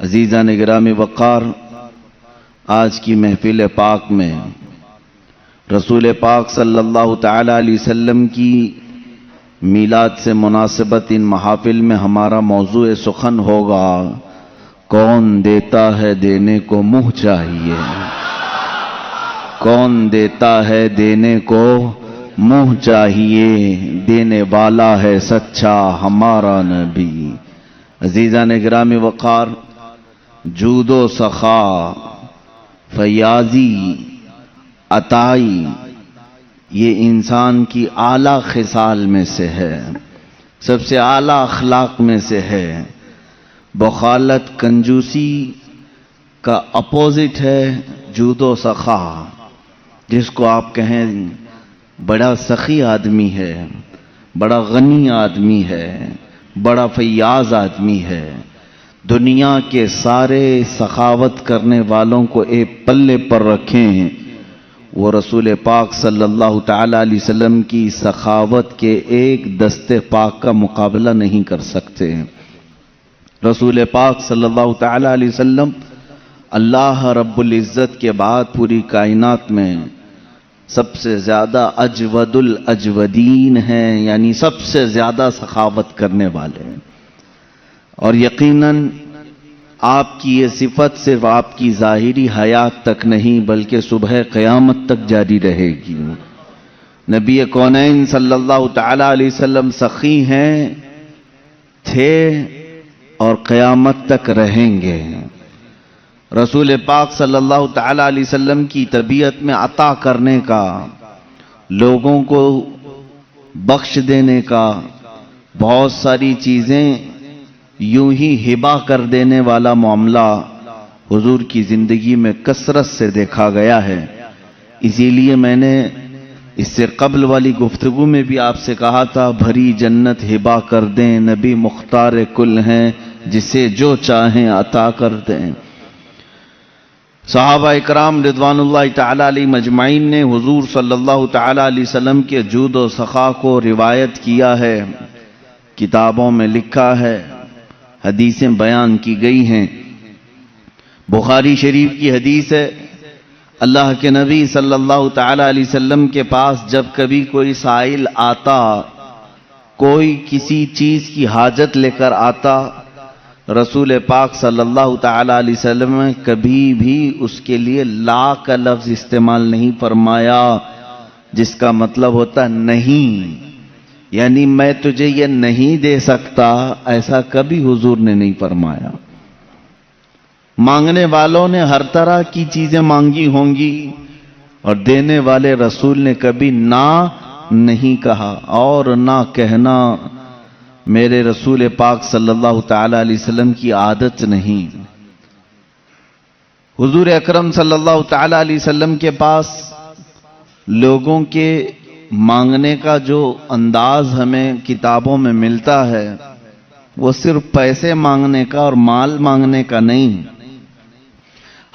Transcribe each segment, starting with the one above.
عزیزان گرامی وقار، آج کی محفل پاک میں رسول پاک صلی اللہ تعالی علیہ وسلم کی میلاد سے مناسبت ان محافل میں ہمارا موضوع سخن ہوگا، کون دیتا ہے دینے کو منہ چاہیے، کون دیتا ہے دینے کو منہ چاہیے، دینے والا ہے سچا ہمارا نبی۔ عزیزان گرامی وقار، جود و سخا، فیاضی، عطائی، یہ انسان کی اعلیٰ خصال میں سے ہے، سب سے اعلیٰ اخلاق میں سے ہے۔ بخالت، کنجوسی کا اپوزٹ ہے جود و سخا، جس کو آپ کہیں بڑا سخی آدمی ہے، بڑا غنی آدمی ہے، بڑا فیاض آدمی ہے۔ دنیا کے سارے سخاوت کرنے والوں کو ایک پلے پر رکھیں، وہ رسول پاک صلی اللہ تعالی علیہ وسلم کی سخاوت کے ایک دستے پاک کا مقابلہ نہیں کر سکتے۔ رسول پاک صلی اللہ تعالی علیہ وسلم اللہ رب العزت کے بعد پوری کائنات میں سب سے زیادہ اجود الاجودین ہیں، یعنی سب سے زیادہ سخاوت کرنے والے ہیں۔ اور یقیناً آپ کی یہ صفت صرف آپ کی ظاہری حیات تک نہیں بلکہ صبح قیامت تک جاری رہے گی۔ نبی کونین صلی اللہ تعالی علیہ وسلم سخی ہیں، تھے اور قیامت تک رہیں گے۔ رسول پاک صلی اللہ تعالی علیہ وسلم کی طبیعت میں عطا کرنے کا، لوگوں کو بخش دینے کا، بہت ساری چیزیں یوں ہی ہبا کر دینے والا معاملہ حضور کی زندگی میں کثرت سے دیکھا گیا ہے۔ اسی لیے میں نے اس سے قبل والی گفتگو میں بھی آپ سے کہا تھا، بھری جنت ہبا کر دیں، نبی مختار کل ہیں، جسے جو چاہیں عطا کر دیں۔ صحابہ اکرام رضوان اللہ تعالی علیہ مجمعین نے حضور صلی اللہ تعالی علیہ وسلم کے جود و سخا کو روایت کیا ہے، کتابوں میں لکھا ہے، حدیثیں بیان کی گئی ہیں۔ بخاری شریف کی حدیث ہے، اللہ کے نبی صلی اللہ تعالی علیہ وسلم کے پاس جب کبھی کوئی سائل آتا، کوئی کسی چیز کی حاجت لے کر آتا، رسول پاک صلی اللہ تعالی علیہ وسلم نے کبھی بھی اس کے لیے لا کا لفظ استعمال نہیں فرمایا، جس کا مطلب ہوتا نہیں، یعنی میں تجھے یہ نہیں دے سکتا، ایسا کبھی حضور نے نہیں فرمایا۔ مانگنے والوں نے ہر طرح کی چیزیں مانگی ہوں گی، اور دینے والے رسول نے کبھی نہ نہیں کہا، اور نہ کہنا میرے رسول پاک صلی اللہ تعالی علیہ وسلم کی عادت نہیں۔ حضور اکرم صلی اللہ تعالی علیہ وسلم کے پاس لوگوں کے مانگنے کا جو انداز ہمیں کتابوں میں ملتا ہے، وہ صرف پیسے مانگنے کا اور مال مانگنے کا نہیں۔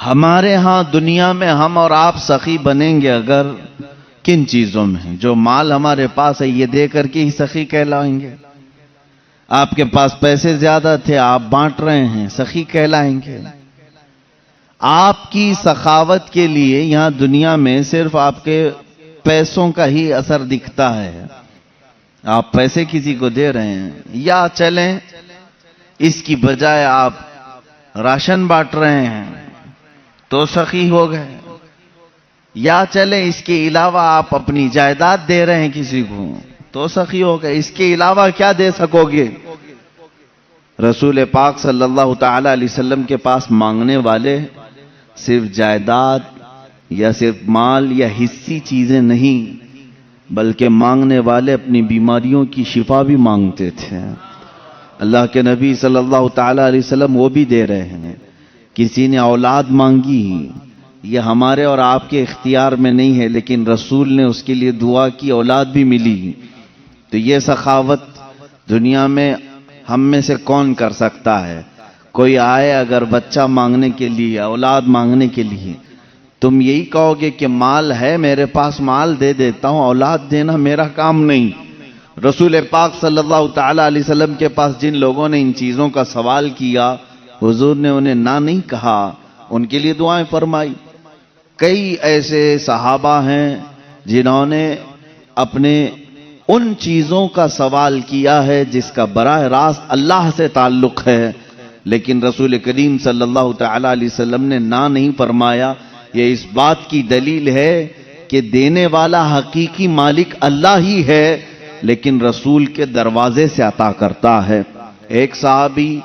ہمارے ہاں دنیا میں ہم اور آپ سخی بنیں گے اگر کن چیزوں میں؟ جو مال ہمارے پاس ہے یہ دے کر کے ہی سخی کہلائیں گے۔ آپ کے پاس پیسے زیادہ تھے، آپ بانٹ رہے ہیں، سخی کہلائیں گے۔ آپ کی سخاوت کے لیے یہاں دنیا میں صرف آپ کے پیسوں کا ہی اثر دکھتا ہے، آپ پیسے کسی کو دے رہے ہیں، یا چلیں اس کی بجائے آپ راشن بانٹ رہے ہیں تو سخی ہو گئے، یا چلیں اس کے علاوہ آپ اپنی جائیداد دے رہے ہیں کسی کو تو سخی ہو گئے، اس کے علاوہ کیا دے سکو گے؟ رسول پاک صلی اللہ تعالی علیہ وسلم کے پاس مانگنے والے صرف جائیداد یا صرف مال یا حصی چیزیں نہیں، بلکہ مانگنے والے اپنی بیماریوں کی شفا بھی مانگتے تھے۔ اللہ کے نبی صلی اللہ تعالی علیہ وسلم وہ بھی دے رہے ہیں۔ کسی نے اولاد مانگی، یہ ہمارے اور آپ کے اختیار میں نہیں ہے، لیکن رسول نے اس کے لیے دعا کی، اولاد بھی ملی۔ تو یہ سخاوت دنیا میں ہم میں سے کون کر سکتا ہے؟ کوئی آئے اگر بچہ مانگنے کے لیے، اولاد مانگنے کے لیے، تم یہی کہو گے کہ مال ہے میرے پاس، مال دے دیتا ہوں، اولاد دینا میرا کام نہیں۔ رسول پاک صلی اللہ تعالی علیہ وسلم کے پاس جن لوگوں نے ان چیزوں کا سوال کیا، حضور نے انہیں نہ نہیں کہا، ان کے لیے دعائیں فرمائی۔ کئی ایسے صحابہ ہیں جنہوں نے اپنے ان چیزوں کا سوال کیا ہے جس کا براہ راست اللہ سے تعلق ہے، لیکن رسول کریم صلی اللہ تعالی علیہ وسلم نے نہ نہیں فرمایا۔ یہ اس بات کی دلیل ہے کہ دینے والا حقیقی مالک اللہ ہی ہے، لیکن رسول کے دروازے سے عطا کرتا ہے۔ ایک صحابی،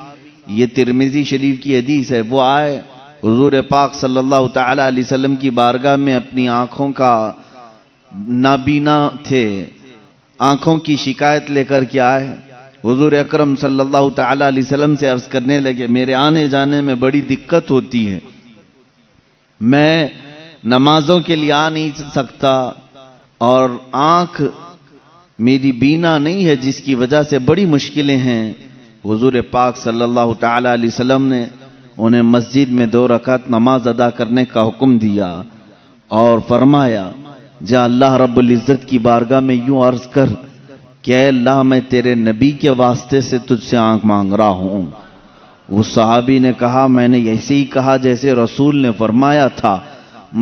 یہ ترمذی شریف کی حدیث ہے، وہ آئے حضور پاک صلی اللہ تعالی علیہ وسلم کی بارگاہ میں، اپنی آنکھوں کا نابینا تھے، آنکھوں کی شکایت لے کر کے آئے۔ حضور اکرم صلی اللہ تعالی علیہ وسلم سے عرض کرنے لگے، میرے آنے جانے میں بڑی دقت ہوتی ہے، میں نمازوں کے لیے آ نہیں سکتا، اور آنکھ میری بینا نہیں ہے جس کی وجہ سے بڑی مشکلیں ہیں۔ حضور پاک صلی اللہ تعالی علیہ وسلم نے انہیں مسجد میں 2 رکعت نماز ادا کرنے کا حکم دیا اور فرمایا، جا اللہ رب العزت کی بارگاہ میں یوں عرض کر کہ اے اللہ، میں تیرے نبی کے واسطے سے تجھ سے آنکھ مانگ رہا ہوں۔ اس صحابی نے کہا، میں نے ایسے ہی کہا جیسے رسول نے فرمایا تھا،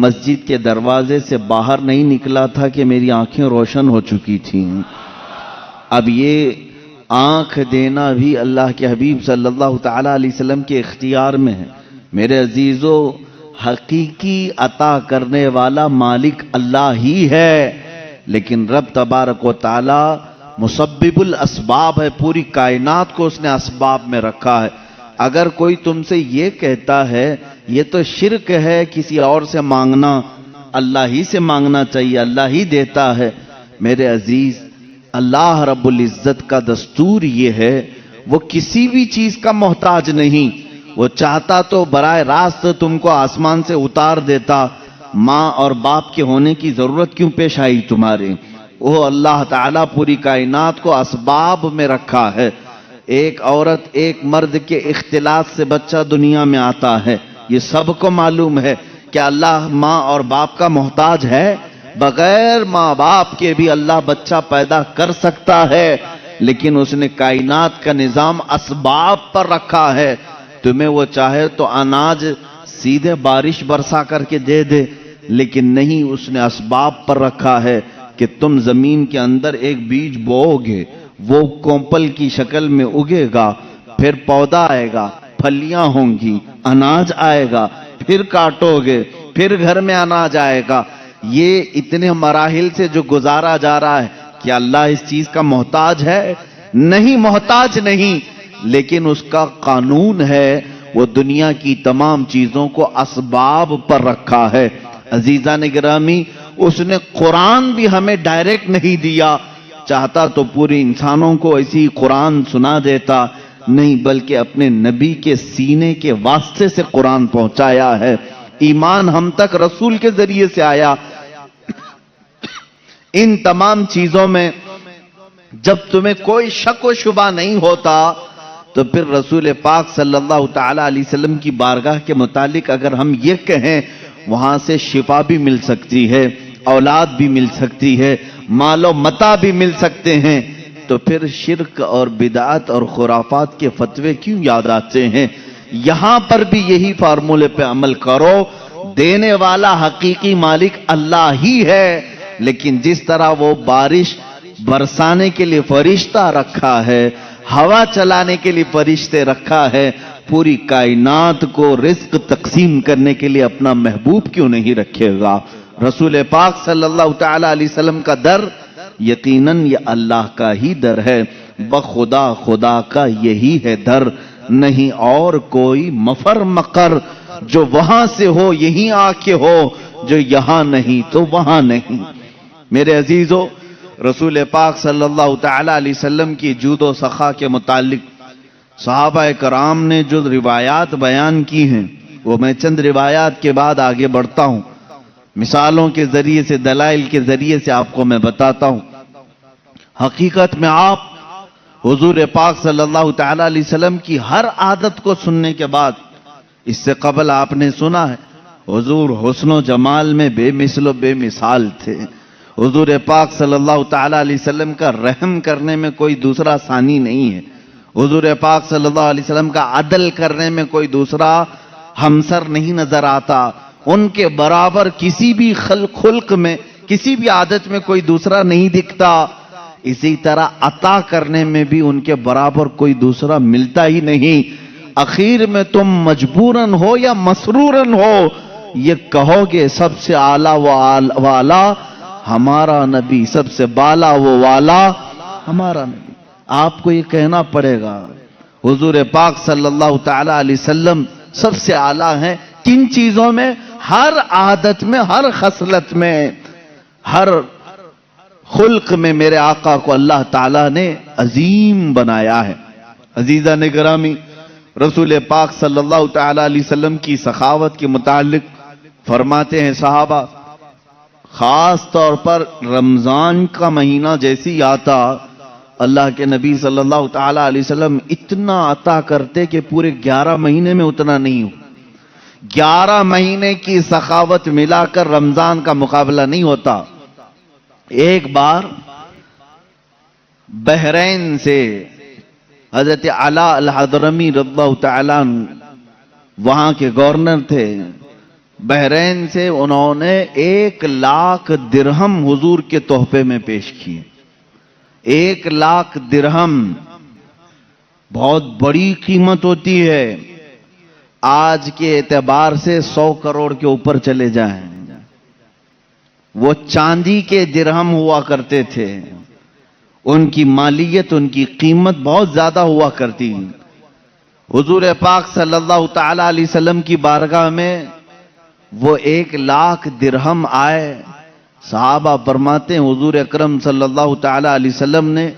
مسجد کے دروازے سے باہر نہیں نکلا تھا کہ میری آنکھیں روشن ہو چکی تھیں۔ اب یہ آنکھ دینا بھی اللہ کے حبیب صلی اللہ تعالی علیہ وسلم کے اختیار میں ہے۔ میرے عزیزو، حقیقی عطا کرنے والا مالک اللہ ہی ہے، لیکن رب تبارک و تعالی مسبب الاسباب ہے، پوری کائنات کو اس نے اسباب میں رکھا ہے۔ اگر کوئی تم سے یہ کہتا ہے یہ تو شرک ہے کسی اور سے مانگنا، اللہ ہی سے مانگنا چاہیے، اللہ ہی دیتا ہے۔ میرے عزیز، اللہ رب العزت کا دستور یہ ہے، وہ کسی بھی چیز کا محتاج نہیں۔ وہ چاہتا تو براہ راست تم کو آسمان سے اتار دیتا، ماں اور باپ کے ہونے کی ضرورت کیوں پیش آئی تمہارے؟ وہ اللہ تعالیٰ پوری کائنات کو اسباب میں رکھا ہے۔ ایک عورت ایک مرد کے اختلاط سے بچہ دنیا میں آتا ہے، یہ سب کو معلوم ہے کہ اللہ ماں اور باپ کا محتاج ہے۔ بغیر ماں باپ کے بھی اللہ بچہ پیدا کر سکتا ہے، لیکن اس نے کائنات کا نظام اسباب پر رکھا ہے۔ تمہیں وہ چاہے تو اناج سیدھے بارش برسا کر کے دے دے، لیکن نہیں، اس نے اسباب پر رکھا ہے کہ تم زمین کے اندر ایک بیج بوؤ گے، وہ کومپل کی شکل میں اگے گا، پھر پودا آئے گا، پھلیاں ہوں گی، اناج آئے گا، پھر کاٹو گے، پھر گھر میں اناج آئے گا۔ یہ اتنے مراحل سے جو گزارا جا رہا ہے، کیا اللہ اس چیز کا محتاج ہے؟ نہیں، محتاج نہیں، لیکن اس کا قانون ہے، وہ دنیا کی تمام چیزوں کو اسباب پر رکھا ہے۔ عزیزان گرامی، اس نے قرآن بھی ہمیں ڈائریکٹ نہیں دیا، چاہتا تو پورے انسانوں کو ایسی قرآن سنا دیتا، نہیں، بلکہ اپنے نبی کے سینے کے واسطے سے قرآن پہنچایا ہے۔ ایمان ہم تک رسول کے ذریعے سے آیا۔ ان تمام چیزوں میں جب تمہیں کوئی شک و شبہ نہیں ہوتا، تو پھر رسول پاک صلی اللہ تعالی علیہ وسلم کی بارگاہ کے متعلق اگر ہم یہ کہیں، وہاں سے شفا بھی مل سکتی ہے، اولاد بھی مل سکتی ہے، مال و متاع بھی مل سکتے ہیں، تو پھر شرک اور بدعت اور خرافات کے فتوے کیوں یاد آتے ہیں؟ یہاں پر بھی یہی فارمولے پہ عمل کرو، دینے والا حقیقی مالک اللہ ہی ہے، لیکن جس طرح وہ بارش برسانے کے لیے فرشتہ رکھا ہے، ہوا چلانے کے لیے فرشتے رکھا ہے، پوری کائنات کو رزق تقسیم کرنے کے لیے اپنا محبوب کیوں نہیں رکھے گا؟ رسول پاک صلی اللہ تعالی علیہ وسلم کا در یقیناً یہ اللہ کا ہی در ہے، بخدا خدا کا یہی ہے در، نہیں اور کوئی مفر مقر، جو وہاں سے ہو یہیں آ کے ہو، جو یہاں نہیں تو وہاں نہیں۔ میرے عزیزو، رسول پاک صلی اللہ تعالی علیہ وسلم کی جود و سخا کے متعلق صحابہ کرام نے جو روایات بیان کی ہیں، وہ میں چند روایات کے بعد آگے بڑھتا ہوں، مثالوں کے ذریعے سے، دلائل کے ذریعے سے آپ کو میں بتاتا ہوں۔ حقیقت میں آپ حضور پاک صلی اللہ تعالی علیہ وسلم کی ہر عادت کو سننے کے بعد، اس سے قبل آپ نے سنا ہے حضور حسن و جمال میں بے مثل و بے مثال تھے، حضور پاک صلی اللہ تعالی علیہ وسلم کا رحم کرنے میں کوئی دوسرا ثانی نہیں ہے، حضور پاک صلی اللہ علیہ وسلم کا عدل کرنے میں کوئی دوسرا ہمسر نہیں نظر آتا، ان کے برابر کسی بھی خلق میں، کسی بھی عادت میں کوئی دوسرا نہیں دکھتا، اسی طرح عطا کرنے میں بھی ان کے برابر کوئی دوسرا ملتا ہی نہیں۔ اخیر میں تم مجبوراً ہو یا مسروراً ہو یہ کہو گے سب سے اعلیٰ و والا ہمارا نبی، سب سے بالا و والا ہمارا نبی۔ آپ کو یہ کہنا پڑے گا حضور پاک صلی اللہ تعالی علیہ وسلم سب سے اعلیٰ ہیں۔ کن چیزوں میں؟ ہر عادت میں، ہر خصلت میں، ہر خلق میں میرے آقا کو اللہ تعالیٰ نے عظیم بنایا ہے۔ عزیزان گرامی، رسول پاک صلی اللہ تعالی علیہ وسلم کی سخاوت کے متعلق فرماتے ہیں صحابہ، خاص طور پر رمضان کا مہینہ جیسی آتا، اللہ کے نبی صلی اللہ تعالی علیہ وسلم اتنا عطا کرتے کہ پورے 11 مہینے میں اتنا نہیں ہو۔ 11 مہینے کی سخاوت ملا کر رمضان کا مقابلہ نہیں ہوتا۔ ایک بار بحرین سے حضرت علاء الحضرمی رضی اللہ تعالیٰ وہاں کے گورنر تھے، بحرین سے انہوں نے 1,00,000 درہم حضور کے تحفے میں پیش کیے۔ 1,00,000 درہم بہت بڑی قیمت ہوتی ہے، آج کے اعتبار سے 100 کروڑ کے اوپر چلے جائیں۔ وہ چاندی کے درہم ہوا کرتے تھے، ان کی مالیت، ان کی قیمت بہت زیادہ ہوا کرتی۔ حضور پاک صلی اللہ تعالی علیہ وسلم کی بارگاہ میں وہ 1,00,000 درہم آئے۔ صحابہ فرماتے ہیں حضور اکرم صلی اللہ تعالی علیہ وسلم نے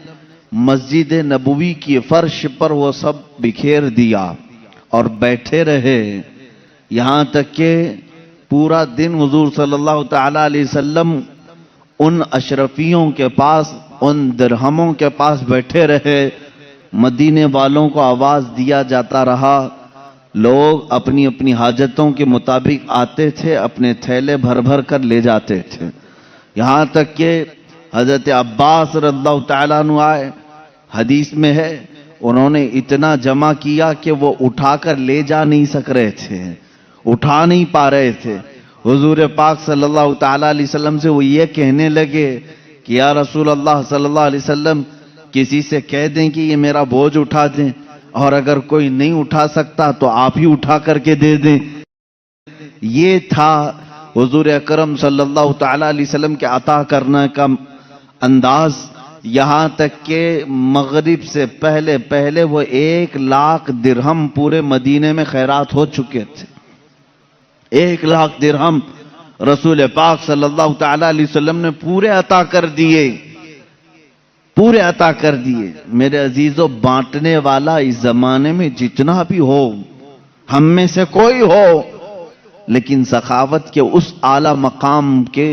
مسجد نبوی کی فرش پر وہ سب بکھیر دیا اور بیٹھے رہے، یہاں تک کہ پورا دن حضور صلی اللہ تعالی علیہ وسلم ان اشرفیوں کے پاس، ان درہموں کے پاس بیٹھے رہے۔ مدینے والوں کو آواز دیا جاتا رہا، لوگ اپنی اپنی حاجتوں کے مطابق آتے تھے، اپنے تھیلے بھر بھر کر لے جاتے تھے، یہاں تک کہ حضرت عباس رضی اللہ تعالیٰ عنہ آئے۔ حدیث میں ہے انہوں نے اتنا جمع کیا کہ وہ اٹھا کر لے جا نہیں سک رہے تھے، اٹھا نہیں پا رہے تھے۔ حضور پاک صلی اللہ تعالیٰ علیہ وسلم سے وہ یہ کہنے لگے کہ یا رسول اللہ صلی اللہ علیہ وسلم کسی سے کہہ دیں کہ یہ میرا بوجھ اٹھا دیں، اور اگر کوئی نہیں اٹھا سکتا تو آپ ہی اٹھا کر کے دے دیں۔ یہ تھا حضور اکرم صلی اللہ تعالی علیہ وسلم کے عطا کرنے کا انداز، یہاں تک کہ مغرب سے پہلے وہ 1,00,000 درہم پورے مدینے میں خیرات ہو چکے تھے۔ 1,00,000 درہم رسول پاک صلی اللہ تعالی علیہ وسلم نے پورے عطا کر دیے، پورے عطا کر دیے۔ میرے عزیزو، بانٹنے والا اس زمانے میں جتنا بھی ہو، ہم میں سے کوئی ہو، لیکن سخاوت کے اس اعلیٰ مقام کے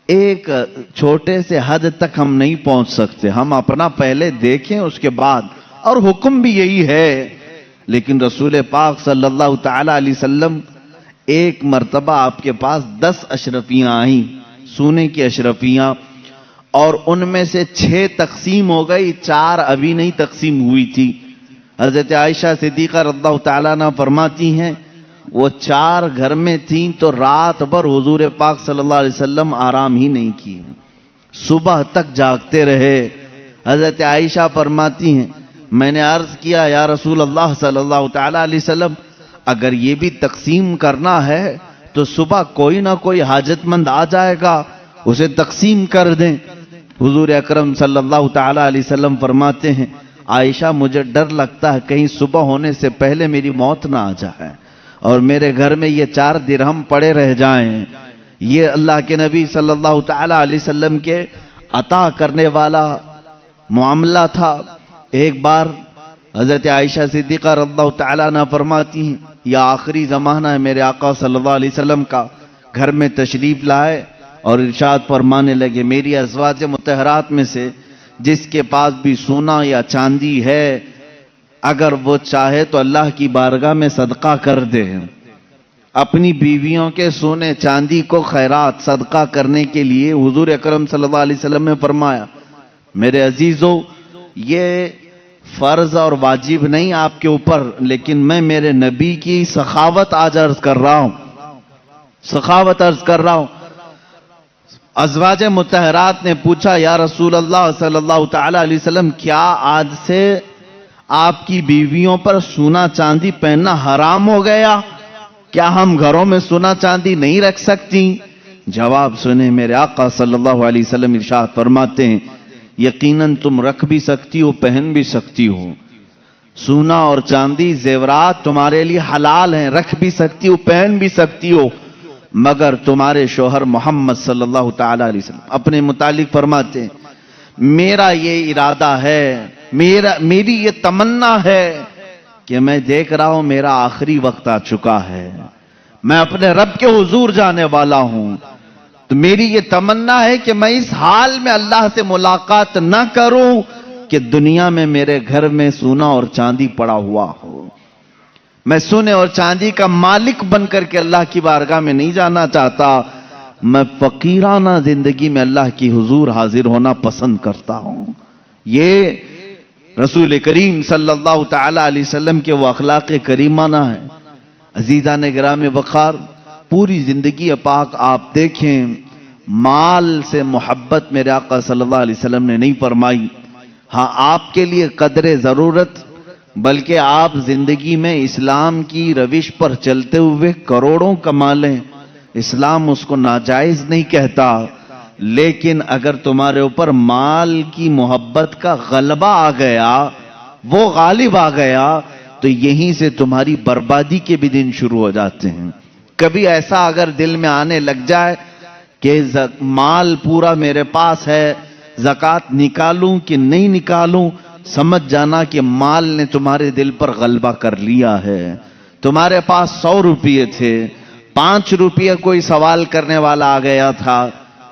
ایک چھوٹے سے حد تک ہم نہیں پہنچ سکتے۔ ہم اپنا پہلے دیکھیں اس کے بعد، اور حکم بھی یہی ہے۔ لیکن رسول پاک صلی اللہ تعالی علیہ وسلم ایک مرتبہ آپ کے پاس 10 اشرفیاں آئیں، سونے کی اشرفیاں، اور ان میں سے 6 تقسیم ہو گئی، 4 ابھی نہیں تقسیم ہوئی تھی۔ حضرت عائشہ صدیقہ رضی اللہ تعالیٰ عنہ فرماتی ہیں وہ 4 گھر میں تھیں تو رات بھر حضور پاک صلی اللہ علیہ وسلم آرام ہی نہیں کیے، صبح تک جاگتے رہے۔ حضرت عائشہ فرماتی ہیں میں نے عرض کیا یا رسول اللہ صلی اللہ تعالی علیہ وسلم اگر یہ بھی تقسیم کرنا ہے تو صبح کوئی نہ کوئی حاجت مند آ جائے گا، اسے تقسیم کر دیں۔ حضور اکرم صلی اللہ تعالی علیہ وسلم فرماتے ہیں عائشہ مجھے ڈر لگتا ہے کہیں صبح ہونے سے پہلے میری موت نہ آ جائے اور میرے گھر میں یہ 4 درہم پڑے رہ جائیں۔ یہ اللہ کے نبی صلی اللہ تعالی علیہ وسلم کے عطا کرنے والا معاملہ تھا۔ ایک بار حضرت عائشہ صدیقہ رضی اللہ تعالیٰ عنہ فرماتی ہیں یہ آخری زمانہ ہے میرے آقا صلی اللہ علیہ وسلم کا، گھر میں تشریف لائے اور ارشاد فرمانے لگے میری ازواج مطہرات میں سے جس کے پاس بھی سونا یا چاندی ہے اگر وہ چاہے تو اللہ کی بارگاہ میں صدقہ کر دے۔ اپنی بیویوں کے سونے چاندی کو خیرات صدقہ کرنے کے لیے حضور اکرم صلی اللہ علیہ وسلم نے فرمایا۔ میرے عزیزو، یہ فرض اور واجب نہیں آپ کے اوپر، لیکن میں میرے نبی کی سخاوت آج عرض کر رہا ہوں، سخاوت عرض کر رہا ہوں۔ ازواج مطہرات نے پوچھا یا رسول اللہ صلی اللہ تعالی علیہ وسلم، کیا آج سے آپ کی بیویوں پر سونا چاندی پہننا حرام ہو گیا؟ کیا ہم گھروں میں سونا چاندی نہیں رکھ سکتی؟ جواب سنیں، میرے آقا صلی اللہ علیہ وسلم ارشاد فرماتے ہیں یقیناً تم رکھ بھی سکتی ہو، پہن بھی سکتی ہو۔ سونا اور چاندی زیورات تمہارے لیے حلال ہیں، رکھ بھی سکتی ہو، پہن بھی سکتی ہو، مگر تمہارے شوہر محمد صلی اللہ تعالی علیہ وسلم اپنے متعلق فرماتے ہیں میرا یہ ارادہ ہے، میری یہ تمنا ہے کہ میں دیکھ رہا ہوں میرا آخری وقت آ چکا ہے، میں اپنے رب کے حضور جانے والا ہوں، تو میری یہ تمنا ہے کہ میں اس حال میں اللہ سے ملاقات نہ کروں کہ دنیا میں میرے گھر میں سونا اور چاندی پڑا ہوا ہو۔ میں سونے اور چاندی کا مالک بن کر کے اللہ کی بارگاہ میں نہیں جانا چاہتا، میں فقیرانہ زندگی میں اللہ کی حضور حاضر ہونا پسند کرتا ہوں۔ یہ رسول کریم صلی اللہ تعالی علیہ وسلم کے وہ اخلاق کریمانہ ہیں۔ عزیزان گرام وقار، پوری زندگی پاک آپ دیکھیں، مال سے محبت میرے آقا صلی اللہ علیہ وسلم نے نہیں فرمائی۔ ہاں آپ کے لیے قدر ضرورت، بلکہ آپ زندگی میں اسلام کی روش پر چلتے ہوئے کروڑوں کما لیں، اسلام اس کو ناجائز نہیں کہتا، لیکن اگر تمہارے اوپر مال کی محبت کا غلبہ آ گیا، وہ غالب آ گیا، تو یہیں سے تمہاری بربادی کے بھی دن شروع ہو جاتے ہیں۔ کبھی ایسا اگر دل میں آنے لگ جائے کہ مال پورا میرے پاس ہے، زکوٰۃ نکالوں کہ نہیں نکالوں، سمجھ جانا کہ مال نے تمہارے دل پر غلبہ کر لیا ہے۔ تمہارے پاس 100 روپے تھے، 5 روپے کوئی سوال کرنے والا آ گیا تھا،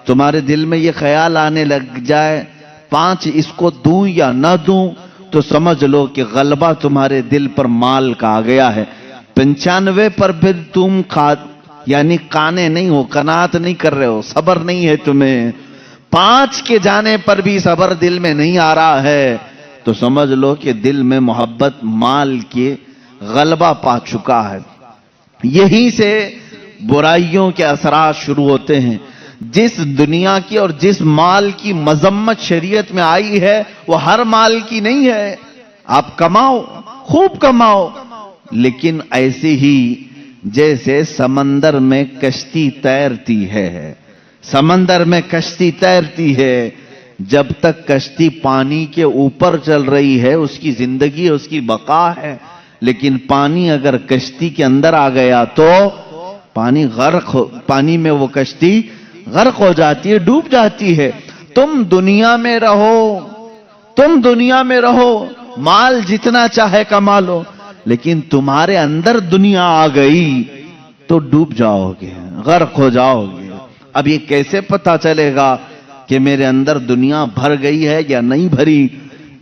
تمہارے دل میں یہ خیال آنے لگ جائے 5 اس کو دوں یا نہ دوں، تو سمجھ لو کہ غلبہ تمہارے دل پر مال کا آ گیا ہے۔ 95 پر پھر تم یعنی کانے نہیں ہو، قناعت نہیں کر رہے ہو، صبر نہیں ہے تمہیں، 5 کے جانے پر بھی صبر دل میں نہیں آ رہا ہے، تو سمجھ لو کہ دل میں محبت مال کے غلبہ پا چکا ہے۔ یہی سے برائیوں کے اثرات شروع ہوتے ہیں۔ جس دنیا کی اور جس مال کی مذمت شریعت میں آئی ہے وہ ہر مال کی نہیں ہے۔ آپ کماؤ، خوب کماؤ، لیکن ایسے ہی جیسے سمندر میں کشتی تیرتی ہے، سمندر میں کشتی تیرتی ہے، جب تک کشتی پانی کے اوپر چل رہی ہے اس کی زندگی، اس کی بقا ہے، لیکن پانی اگر کشتی کے اندر آ گیا تو پانی میں وہ کشتی غرق ہو جاتی ہے، ڈوب جاتی ہے۔ تم دنیا میں رہو، تم دنیا میں رہو، مال جتنا چاہے کما لو، لیکن تمہارے اندر دنیا آ گئی تو ڈوب جاؤ گے، غرق ہو جاؤ گے۔ اب یہ کیسے پتا چلے گا کہ میرے اندر دنیا بھر گئی ہے یا نہیں بھری؟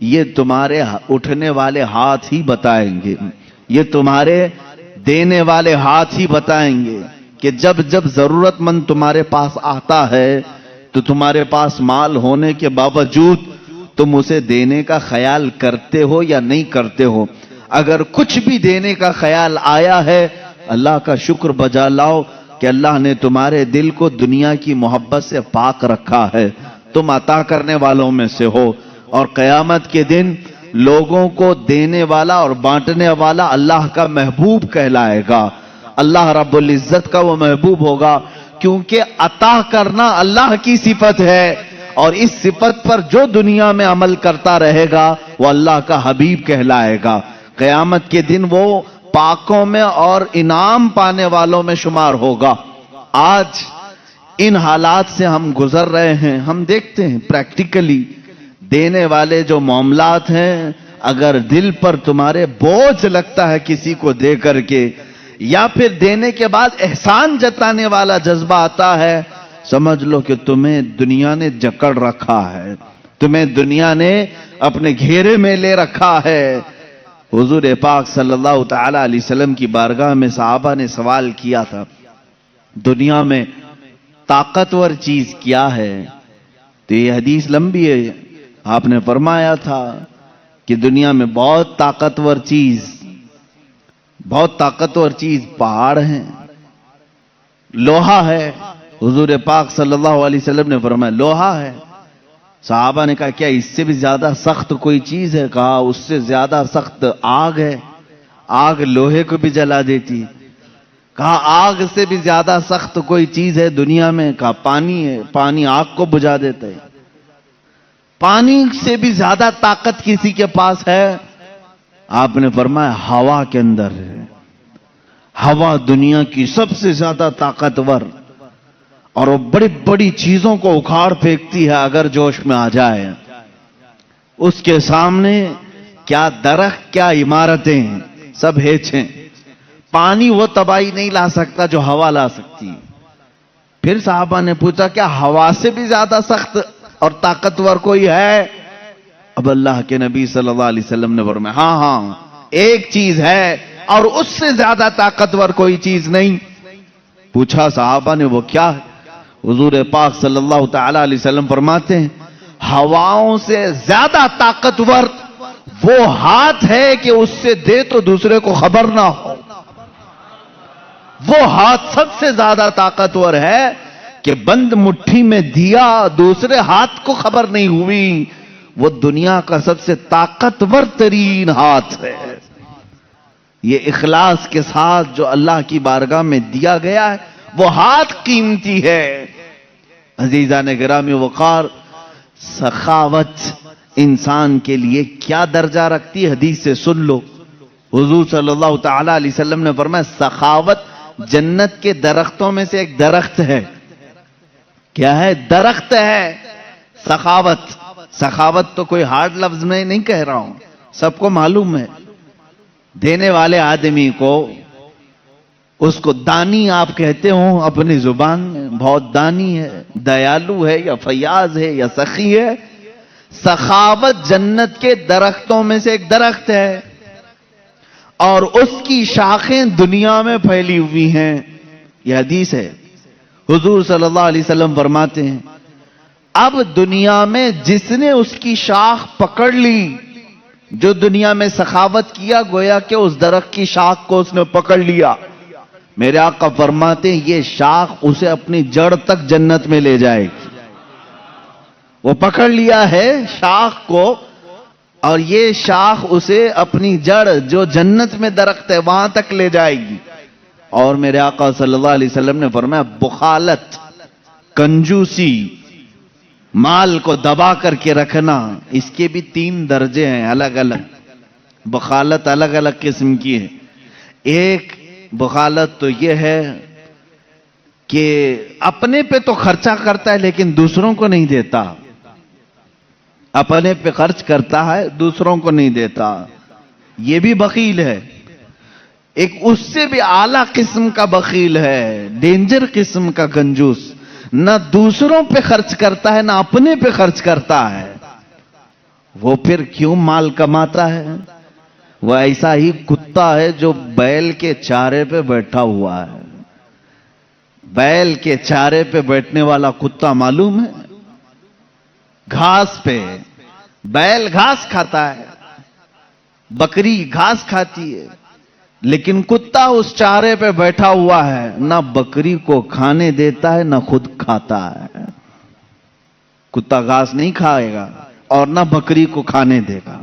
یہ تمہارے اٹھنے والے ہاتھ ہی بتائیں گے، یہ تمہارے دینے والے ہاتھ ہی بتائیں گے کہ جب جب ضرورت مند تمہارے پاس آتا ہے تو تمہارے پاس مال ہونے کے باوجود تم اسے دینے کا خیال کرتے ہو یا نہیں کرتے ہو۔ اگر کچھ بھی دینے کا خیال آیا ہے، اللہ کا شکر بجا لاؤ کہ اللہ نے تمہارے دل کو دنیا کی محبت سے پاک رکھا ہے، تم عطا کرنے والوں میں سے ہو، اور قیامت کے دن لوگوں کو دینے والا اور بانٹنے والا اللہ کا محبوب کہلائے گا، اللہ رب العزت کا وہ محبوب ہوگا، کیونکہ عطا کرنا اللہ کی صفت ہے، اور اس صفت پر جو دنیا میں عمل کرتا رہے گا وہ اللہ کا حبیب کہلائے گا۔ قیامت کے دن وہ پاکوں میں اور انعام پانے والوں میں شمار ہوگا۔ آج ان حالات سے ہم گزر رہے ہیں، ہم دیکھتے ہیں پریکٹیکلی دینے والے جو معاملات ہیں، اگر دل پر تمہارے بوجھ لگتا ہے کسی کو دے کر کے، یا پھر دینے کے بعد احسان جتانے والا جذبہ آتا ہے، سمجھ لو کہ تمہیں دنیا نے جکڑ رکھا ہے، تمہیں دنیا نے اپنے گھیرے میں لے رکھا ہے۔ حضور پاک صلی اللہ تعالی علیہ وسلم کی بارگاہ میں صحابہ نے سوال کیا تھا، دنیا میں طاقتور چیز کیا ہے؟ تو یہ حدیث لمبی ہے، آپ نے فرمایا تھا کہ دنیا میں بہت طاقتور چیز پہاڑ ہیں، لوہا ہے۔ حضور پاک صلی اللہ علیہ وسلم نے فرمایا لوہا ہے۔ صحابہ نے کہا کیا اس سے بھی زیادہ سخت کوئی چیز ہے؟ کہا اس سے زیادہ سخت آگ ہے، آگ لوہے کو بھی جلا دیتی۔ کہا آگ سے بھی زیادہ سخت کوئی چیز ہے دنیا میں؟ کہا پانی ہے، پانی آگ کو بجھا دیتا ہے۔ پانی سے بھی زیادہ طاقت کسی کے پاس ہے؟ آپ نے فرمایا ہوا کے اندر ہے۔ ہوا دنیا کی سب سے زیادہ طاقتور، اور وہ بڑی بڑی چیزوں کو اکھاڑ پھینکتی ہے اگر جوش میں آ جائے۔ اس کے سامنے کیا درخت، کیا عمارتیں، سب ہیچ ہیں۔ پانی وہ تباہی نہیں لا سکتا جو ہوا لا سکتی۔ پھر صحابہ نے پوچھا کیا ہوا سے بھی زیادہ سخت اور طاقتور کوئی ہے؟ اب اللہ کے نبی صلی اللہ علیہ وسلم نے فرمایا ہاں ایک چیز ہے اور اس سے زیادہ طاقتور کوئی چیز نہیں۔ پوچھا صحابہ نے وہ کیا ہے؟ حضور پاک صلی اللہ تعالی علیہ وسلم فرماتے ہیں ہواؤں سے زیادہ طاقتور وہ ہاتھ ہے کہ اس سے دے تو دوسرے کو خبر نہ ہو۔ وہ ہاتھ سب سے زیادہ طاقتور ہے کہ بند مٹھی میں دیا، دوسرے ہاتھ کو خبر نہیں ہوئی۔ وہ دنیا کا سب سے طاقتور ترین ہاتھ ہے۔ یہ اخلاص کے ساتھ جو اللہ کی بارگاہ میں دیا گیا ہے وہ ہاتھ قیمتی ہے۔ عزیزان گرامی وقار، سخاوت انسان کے لیے کیا درجہ رکھتی ہے حدیث سے سن لو۔ حضور صلی اللہ تعالی علیہ وسلم نے فرمایا سخاوت جنت کے درختوں میں سے ایک درخت ہے۔ کیا ہے؟ درخت ہے سخاوت۔ سخاوت تو کوئی ہارڈ لفظ میں نہیں کہہ رہا ہوں، سب کو معلوم ہے۔ دینے والے آدمی کو، اس کو دانی آپ کہتے ہو اپنی زبان میں، بہت دانی ہے، دیالو ہے یا فیاض ہے یا سخی ہے۔ سخاوت جنت کے درختوں میں سے ایک درخت ہے اور اس کی شاخیں دنیا میں پھیلی ہوئی ہیں۔ یہ حدیث ہے۔ حضور صلی اللہ علیہ وسلم فرماتے ہیں اب دنیا میں جس نے اس کی شاخ پکڑ لی، جو دنیا میں سخاوت کیا، گویا کہ اس درخت کی شاخ کو اس نے پکڑ لیا۔ میرے آقا فرماتے ہیں یہ شاخ اسے اپنی جڑ تک جنت میں لے جائے گی۔ وہ پکڑ لیا ہے شاخ کو اور یہ شاخ اسے اپنی جڑ جو جنت میں درخت ہے وہاں تک لے جائے گی۔ اور میرے آقا صلی اللہ علیہ وسلم نے فرمایا بخالت، کنجوسی، مال کو دبا کر کے رکھنا، اس کے بھی 3 درجے ہیں الگ الگ۔ بخالت الگ الگ قسم کی ہے۔ ایک بخالت تو یہ ہے کہ اپنے پہ تو خرچہ کرتا ہے لیکن دوسروں کو نہیں دیتا۔ اپنے پہ خرچ کرتا ہے دوسروں کو نہیں دیتا، یہ بھی بخیل ہے۔ ایک اس سے بھی اعلیٰ قسم کا بخیل ہے، ڈینجر قسم کا کنجوس، نہ دوسروں پہ خرچ کرتا ہے نہ اپنے پہ خرچ کرتا ہے۔ وہ پھر کیوں مال کماتا ہے؟ وہ ایسا ہی کتا ہے جو بیل کے چارے پہ بیٹھا ہوا ہے۔ بیل کے چارے پہ بیٹھنے والا کتا معلوم ہے؟ گھاس پہ، بیل گھاس کھاتا ہے، بکری گھاس کھاتی ہے، لیکن کتا اس چارے پہ بیٹھا ہوا ہے، نہ بکری کو کھانے دیتا ہے نہ خود کھاتا ہے۔ کتا گھاس نہیں کھائے گا اور نہ بکری کو کھانے دے گا۔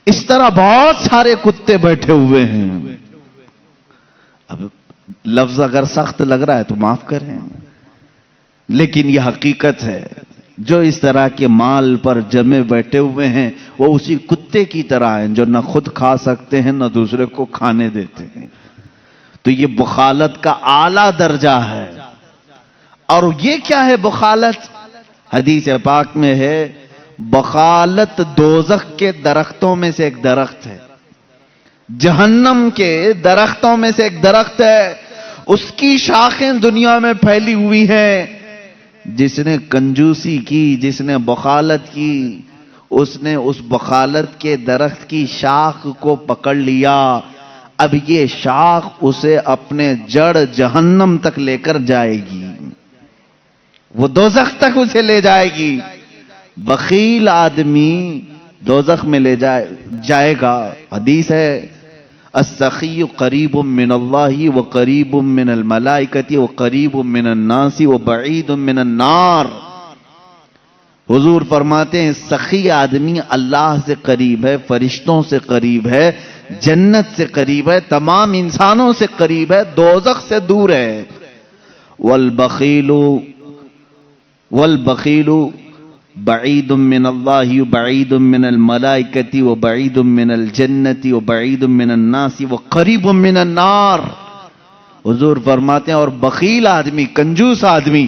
اس طرح بہت سارے کتے بیٹھے ہوئے ہیں۔ اب لفظ اگر سخت لگ رہا ہے تو معاف کریں، لیکن یہ حقیقت ہے۔ جو اس طرح کے مال پر جمے بیٹھے ہوئے ہیں وہ اسی کتے کی طرح ہیں جو نہ خود کھا سکتے ہیں نہ دوسرے کو کھانے دیتے ہیں۔ تو یہ بخالت کا اعلیٰ درجہ ہے۔ اور یہ کیا ہے بخالت؟ حدیث پاک میں ہے بخالت دوزخ کے درختوں میں سے ایک درخت ہے، جہنم کے درختوں میں سے ایک درخت ہے، اس کی شاخیں دنیا میں پھیلی ہوئی ہیں۔ جس نے کنجوسی کی، جس نے بخالت کی، اس نے اس بخالت کے درخت کی شاخ کو پکڑ لیا۔ اب یہ شاخ اسے اپنے جڑ جہنم تک لے کر جائے گی، وہ دوزخ تک اسے لے جائے گی۔ بخیل آدمی دوزخ میں لے جائے گا. حدیث ہے السخی قریب من اللہ وقریب من الملائکۃ وقریب من الناس وبعید من النار. حضور فرماتے ہیں سخی آدمی اللہ سے قریب ہے، فرشتوں سے قریب ہے، جنت سے قریب ہے، تمام انسانوں سے قریب ہے، دوزخ سے دور ہے. والبخیل بعید من اللہ بعید من الملائکۃ وبعید من الجنت وبعید من الناس وقریب من النار. حضور فرماتے ہیں اور بخیل آدمی، کنجوس آدمی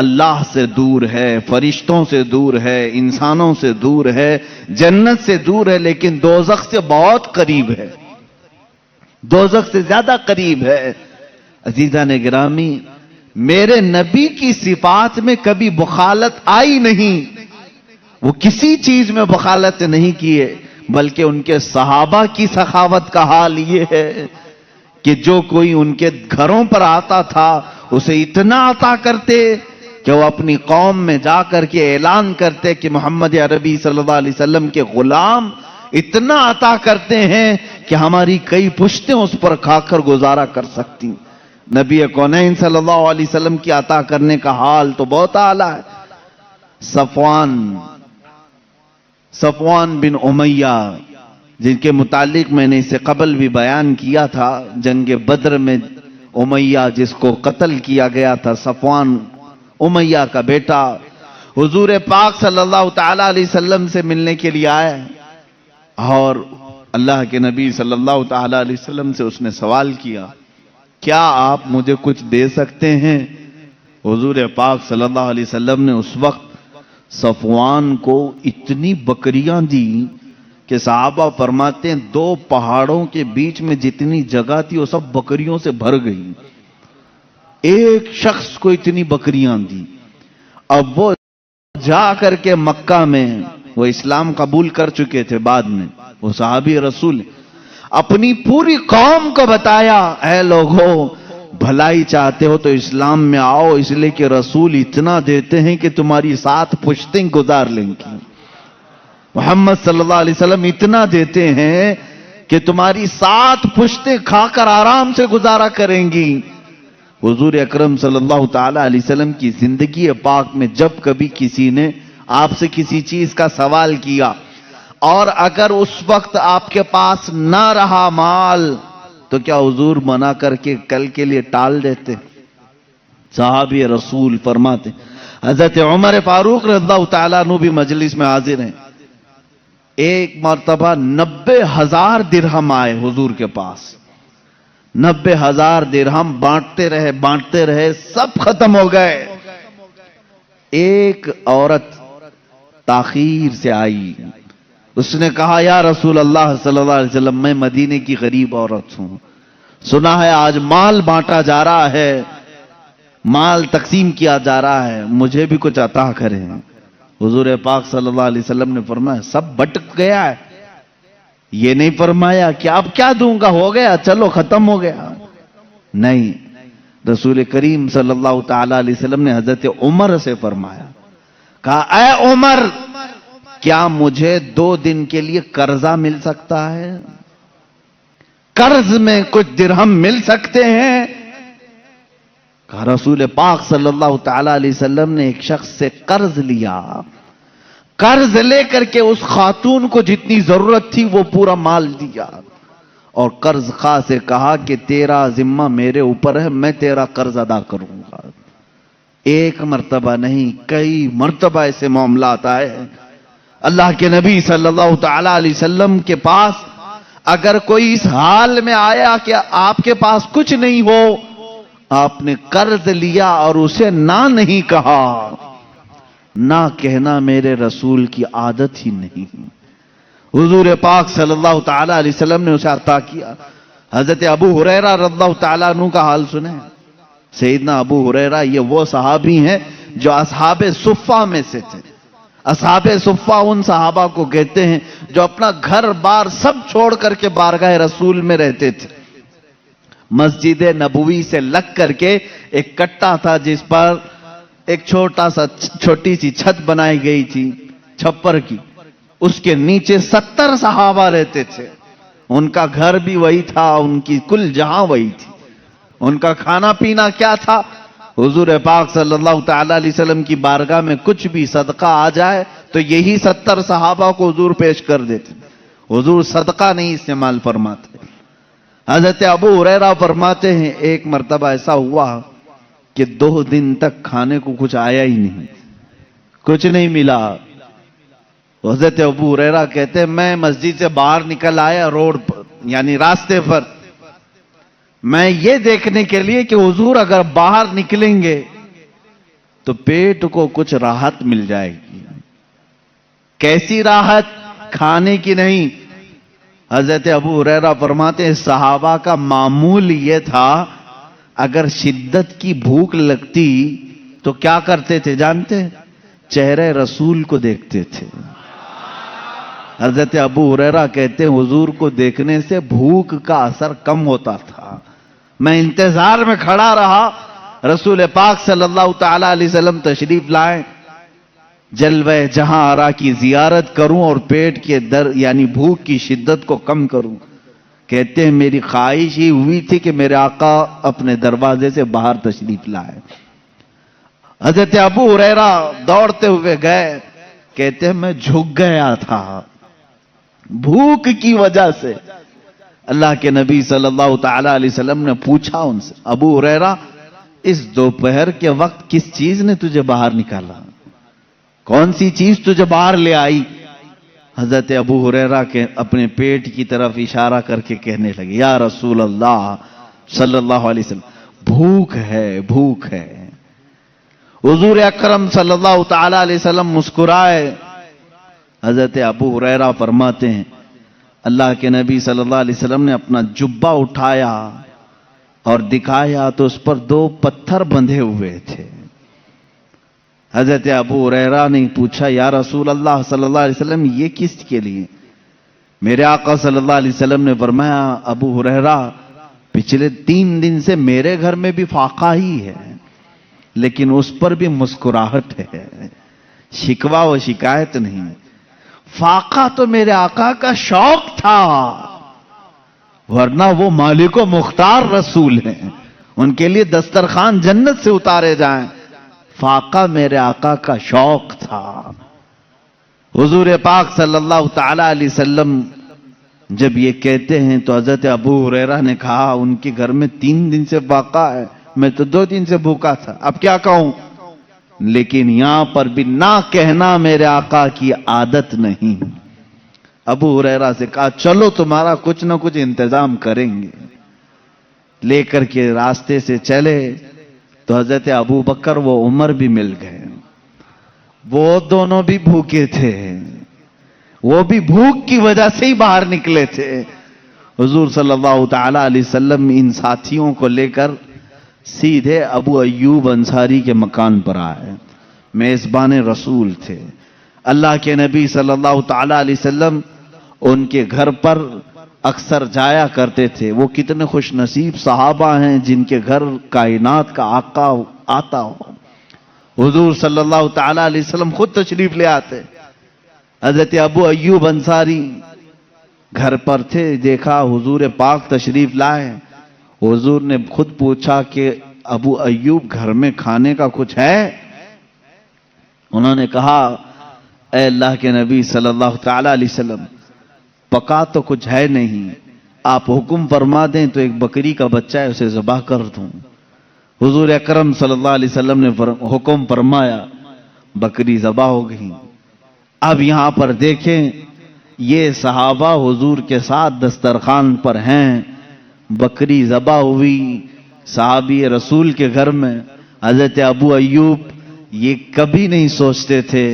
اللہ سے دور ہے، فرشتوں سے دور ہے، انسانوں سے دور ہے، جنت سے دور ہے، لیکن دوزخ سے بہت قریب ہے، دوزخ سے زیادہ قریب ہے. عزیزان گرامی، میرے نبی کی صفات میں کبھی بخالت آئی نہیں، وہ کسی چیز میں بخالت نہیں کیے، بلکہ ان کے صحابہ کی سخاوت کا حال یہ ہے کہ جو کوئی ان کے گھروں پر آتا تھا اسے اتنا عطا کرتے کہ وہ اپنی قوم میں جا کر کے اعلان کرتے کہ محمد عربی صلی اللہ علیہ وسلم کے غلام اتنا عطا کرتے ہیں کہ ہماری کئی پشتیں اس پر کھا کر گزارا کر سکتی. نبی کونین صلی اللہ علیہ وسلم کی عطا کرنے کا حال تو بہت اعلیٰ ہے. صفوان بن امیہ، جن کے متعلق میں نے اس سے قبل بھی بیان کیا تھا، جنگ بدر میں امیہ جس کو قتل کیا گیا تھا، صفوان امیہ کا بیٹا حضور پاک صلی اللہ تعالی علیہ وسلم سے ملنے کے لیے آیا اور اللہ کے نبی صلی اللہ تعالی علیہ وسلم سے اس نے سوال کیا، کیا آپ مجھے کچھ دے سکتے ہیں؟ حضور پاک صلی اللہ علیہ وسلم نے اس وقت صفوان کو اتنی بکریاں دی کہ صحابہ فرماتے ہیں 2 پہاڑوں کے بیچ میں جتنی جگہ تھی وہ سب بکریوں سے بھر گئی. ایک شخص کو اتنی بکریاں دی. اب وہ جا کر کے مکہ میں، وہ اسلام قبول کر چکے تھے بعد میں، وہ صحابی رسول، اپنی پوری قوم کو بتایا، اے لوگوں بھلائی چاہتے ہو تو اسلام میں آؤ، اس لیے کہ رسول اتنا دیتے ہیں کہ تمہاری 7 پشتیں گزار لیں گی. محمد صلی اللہ علیہ وسلم اتنا دیتے ہیں کہ تمہاری 7 پشتیں کھا کر آرام سے گزارا کریں گی. حضور اکرم صلی اللہ تعالی علیہ وسلم کی زندگی پاک میں جب کبھی کسی نے آپ سے کسی چیز کا سوال کیا اور اگر اس وقت آپ کے پاس نہ رہا مال تو کیا حضور منع کر کے کل کے لیے ٹال دیتے؟ صحابی رسول فرماتے، حضرت عمر فاروق رضی اللہ تعالیٰ عنہ بھی مجلس میں حاضر ہیں، ایک مرتبہ 90,000 درہم آئے حضور کے پاس، 90,000 درہم بانٹتے رہے سب ختم ہو گئے. ایک عورت تاخیر سے آئی، اس نے کہا یا رسول اللہ صلی اللہ علیہ وسلم، میں مدینے کی غریب عورت ہوں، سنا ہے آج مال بانٹا جا رہا ہے، مال تقسیم کیا جا رہا ہے، مجھے بھی کچھ عطا کریں. حضور پاک صلی اللہ علیہ وسلم نے فرمایا سب بٹ گیا ہے، یہ نہیں فرمایا کہ اب کیا دوں گا، ہو گیا چلو ختم ہو گیا. نہیں، رسول کریم صلی اللہ تعالی علیہ وسلم نے حضرت عمر سے فرمایا، کہا اے عمر کیا مجھے 2 دن کے لیے قرضہ مل سکتا ہے؟ قرض میں کچھ درہم مل سکتے ہیں؟ کہا رسول پاک صلی اللہ تعالی علیہ وسلم نے ایک شخص سے قرض لیا، قرض لے کر کے اس خاتون کو جتنی ضرورت تھی وہ پورا مال دیا اور قرض خواہ سے کہا کہ تیرا ذمہ میرے اوپر ہے، میں تیرا قرض ادا کروں گا. ایک مرتبہ نہیں کئی مرتبہ ایسے معاملات آئے. اللہ کے نبی صلی اللہ تعالی علیہ وسلم کے پاس اگر کوئی اس حال میں آیا کہ آپ کے پاس کچھ نہیں ہو، آپ نے قرض لیا اور اسے نہ نہیں کہا، نہ کہنا میرے رسول کی عادت ہی نہیں. حضور پاک صلی اللہ تعالی علیہ وسلم نے اسے عطا کیا. حضرت ابو ہریرہ رضی اللہ تعالیٰ عنہ کا حال سنیں. سیدنا ابو ہریرہ یہ وہ صحابی ہیں جو اصحاب صفہ میں سے تھے. اصحاب صفہ ان صحابہ کو کہتے ہیں جو اپنا گھر بار سب چھوڑ کر کے بارگاہ رسول میں رہتے تھے. مسجد نبوی سے لگ کر کے ایک کٹا تھا جس پر ایک چھوٹی سی چھت بنائی گئی تھی چھپر کی، اس کے نیچے 70 صحابہ رہتے تھے. ان کا گھر بھی وہی تھا, ان کی کل جہاں وہی تھی. ان کا کھانا پینا کیا تھا؟ حضور پاک صلی اللہ تعالی علیہ وسلم کی بارگاہ میں کچھ بھی صدقہ آ جائے تو یہی 70 صحابہ کو حضور پیش کر دیتے. حضور صدقہ نہیں استعمال فرماتے. حضرت ابو ہریرہ فرماتے ہیں ایک مرتبہ ایسا ہوا کہ 2 دن تک کھانے کو کچھ آیا ہی نہیں, کچھ نہیں ملا. حضرت ابو ہریرہ کہتے ہیں میں مسجد سے باہر نکل آیا روڈ پر, یعنی راستے پر, میں یہ دیکھنے کے لیے کہ حضور اگر باہر نکلیں گے تو پیٹ کو کچھ راحت مل جائے گی. کیسی راحت؟ کھانے کی نہیں. حضرت ابو ہریرہ فرماتے ہیں صحابہ کا معمول یہ تھا اگر شدت کی بھوک لگتی تو کیا کرتے تھے جانتے؟ چہرے رسول کو دیکھتے تھے. حضرت ابو ہریرہ کہتے ہیں حضور کو دیکھنے سے بھوک کا اثر کم ہوتا تھا. میں انتظار میں کھڑا رہا, رسول پاک صلی اللہ تعالی علیہ وسلم تشریف لائیں, جلوہ جہاں آرا کی زیارت کروں اور پیٹ کے درد یعنی بھوک کی شدت کو کم کروں. کہتے ہیں میری خواہش ہی ہوئی تھی کہ میرے آقا اپنے دروازے سے باہر تشریف لائے. حضرت ابو ہریرہ دوڑتے ہوئے گئے, کہتے ہیں میں جھک گیا تھا بھوک کی وجہ سے. اللہ کے نبی صلی اللہ تعالی علیہ وسلم نے پوچھا ان سے, ابو ہریرہ اس دوپہر کے وقت کس چیز نے تجھے باہر نکالا؟ کون سی چیز تجھے باہر لے آئی؟ حضرت ابو ہریرہ کے اپنے پیٹ کی طرف اشارہ کر کے کہنے لگے یا رسول اللہ صلی اللہ علیہ وسلم بھوک ہے, بھوک ہے. حضور اکرم صلی اللہ تعالی علیہ وسلم مسکرائے. حضرت ابو ہریرہ فرماتے ہیں اللہ کے نبی صلی اللہ علیہ وسلم نے اپنا جبہ اٹھایا اور دکھایا تو اس پر 2 پتھر بندھے ہوئے تھے. حضرت ابو ہریرہ نے پوچھا یا رسول اللہ صلی اللہ علیہ وسلم یہ کس کے لیے؟ میرے آقا صلی اللہ علیہ وسلم نے فرمایا ابو ہریرہ پچھلے 3 دن سے میرے گھر میں بھی فاقہ ہی ہے لیکن اس پر بھی مسکراہٹ ہے, شکوہ و شکایت نہیں. فاقہ تو میرے آقا کا شوق تھا, ورنہ وہ مالک و مختار رسول ہیں, ان کے لیے دسترخوان جنت سے اتارے جائیں. فاقہ میرے آقا کا شوق تھا. حضور پاک صلی اللہ تعالی علیہ وسلم جب یہ کہتے ہیں تو حضرت ابو ہریرہ نے کہا ان کے گھر میں 3 دن سے فاقہ ہے, میں تو 2 دن سے بھوکا تھا, اب کیا کہوں؟ لیکن یہاں پر بھی نہ کہنا میرے آقا کی عادت نہیں. ابو ہریرہ سے کہا چلو تمہارا کچھ نہ کچھ انتظام کریں گے. لے کر کے راستے سے چلے تو حضرت ابو بکر و عمر بھی مل گئے. وہ دونوں بھی بھوکے تھے, وہ بھی بھوک کی وجہ سے ہی باہر نکلے تھے. حضور صلی اللہ تعالی علیہ وسلم ان ساتھیوں کو لے کر سیدھے ابو ایوب انصاری کے مکان پر آئے. میزبان رسول تھے. اللہ کے نبی صلی اللہ تعالی علیہ وسلم ان کے گھر پر اکثر جایا کرتے تھے. وہ کتنے خوش نصیب صحابہ ہیں جن کے گھر کائنات کا آقا آتا ہو. حضور صلی اللہ تعالی علیہ وسلم خود تشریف لے آتے. حضرت ابو ایوب انصاری گھر پر تھے, دیکھا حضور پاک تشریف لائے. حضور نے خود پوچھا کہ ابو ایوب گھر میں کھانے کا کچھ ہے؟ انہوں نے کہا اے اللہ کے نبی صلی اللہ تعالی علیہ وسلم پکا تو کچھ ہے نہیں, آپ حکم فرما دیں تو ایک بکری کا بچہ ہے اسے ذبح کر دوں. حضور اکرم صلی اللہ علیہ وسلم نے حکم فرمایا, بکری ذبح ہو گئی. اب یہاں پر دیکھیں یہ صحابہ حضور کے ساتھ دسترخوان پر ہیں, بکری ذبح ہوئی صحابی رسول کے گھر میں. حضرت ابو ایوب یہ کبھی نہیں سوچتے تھے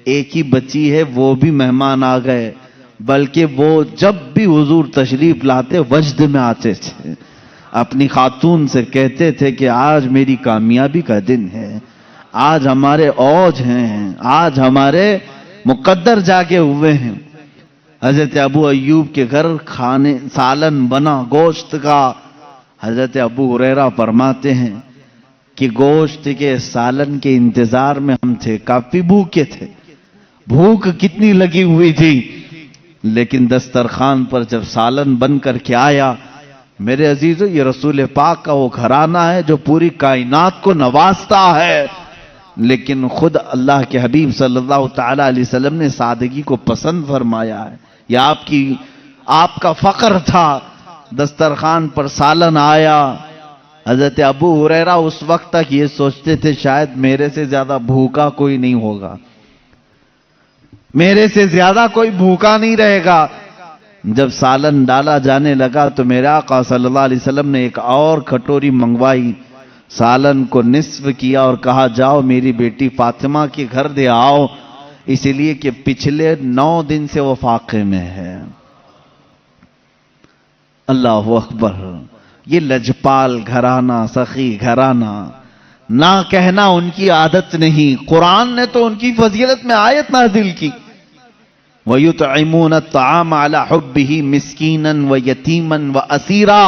ایک ہی بچی ہے وہ بھی مہمان آ گئے, بلکہ وہ جب بھی حضور تشریف لاتے وجد میں آتے تھے. اپنی خاتون سے کہتے تھے کہ آج میری کامیابی کا دن ہے, آج ہمارے اوج ہیں, آج ہمارے مقدر جاگے ہوئے ہیں. حضرت ابو ایوب کے گھر کھانے سالن بنا گوشت کا. حضرت ابو ہریرہ فرماتے ہیں کہ گوشت کے سالن کے انتظار میں ہم تھے, کافی بھوکے تھے. بھوک کتنی لگی ہوئی تھی، لیکن دسترخوان پر جب سالن بن کر کے آیا، میرے عزیزو یہ رسول پاک کا وہ گھرانہ ہے جو پوری کائنات کو نوازتا ہے، لیکن خود اللہ کے حبیب صلی اللہ تعالی علیہ وسلم نے سادگی کو پسند فرمایا ہے۔ یہ آپ کا فقر تھا، دسترخوان پر سالن آیا۔ حضرت ابو ہریرہ اس وقت تک یہ سوچتے تھے شاید میرے سے زیادہ بھوکا کوئی نہیں ہوگا، میرے سے زیادہ کوئی بھوکا نہیں رہے گا۔ جب سالن ڈالا جانے لگا تو میرے آقا صلی اللہ علیہ وسلم نے ایک اور کٹوری منگوائی، سالن کو نصف کیا اور کہا جاؤ میری بیٹی فاطمہ کے گھر دے آؤ، اس لیے کہ پچھلے 9 دن سے وہ فاقے میں ہے۔ اللہ اکبر! یہ لجپال گھرانہ، سخی گھرانہ، نہ کہنا ان کی عادت نہیں، قرآن نے تو ان کی فضیلت میں آیت نازل کی، وَيُطْعِمُونَ الطَّعَامَ عَلَى حُبِّهِ مِسْكِينًا وَيَتِيمًا وَأَسِيرًا۔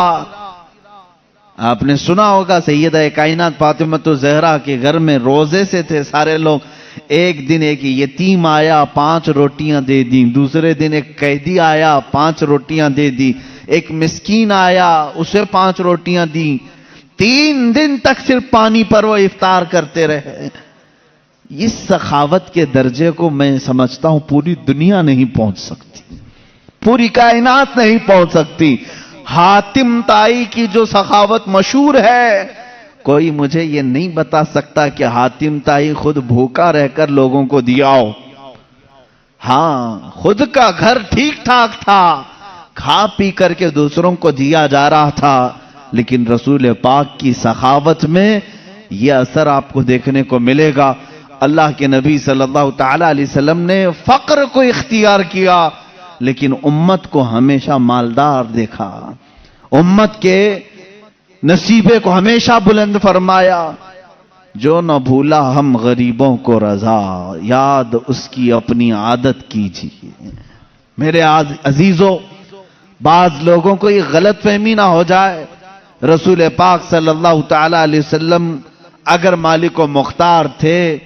آپ نے سنا ہوگا سیدہ کائنات فاطمہ الزہرا کے گھر میں روزے سے تھے سارے لوگ، ایک دن ایک یتیم آیا 5 روٹیاں دے دیں، دوسرے دن ایک قیدی آیا 5 روٹیاں دے دی، ایک مسکین آیا اسے 5 روٹیاں دیں، 3 دن تک صرف پانی پر وہ افطار کرتے رہے۔ اس سخاوت کے درجے کو میں سمجھتا ہوں پوری دنیا نہیں پہنچ سکتی، پوری کائنات نہیں پہنچ سکتی۔ حاتم طائی کی جو سخاوت مشہور ہے، کوئی مجھے یہ نہیں بتا سکتا کہ حاتم طائی خود بھوکا رہ کر لوگوں کو دیا ہو۔ ہاں، خود کا گھر ٹھیک ٹھاک تھا، کھا پی کر کے دوسروں کو دیا جا رہا تھا، لیکن رسول پاک کی سخاوت میں یہ اثر آپ کو دیکھنے کو ملے گا۔ اللہ کے نبی صلی اللہ تعالی علیہ وسلم نے فقر کو اختیار کیا، لیکن امت کو ہمیشہ مالدار دیکھا، امت کے نصیبے کو ہمیشہ بلند فرمایا۔ جو نہ بھولا ہم غریبوں کو رضا، یاد اس کی اپنی عادت کیجیے۔ میرے عزیزوں، بعض لوگوں کو یہ غلط فہمی نہ ہو جائے، رسول پاک صلی اللہ تعالی علیہ وسلم اگر مالک و مختار تھے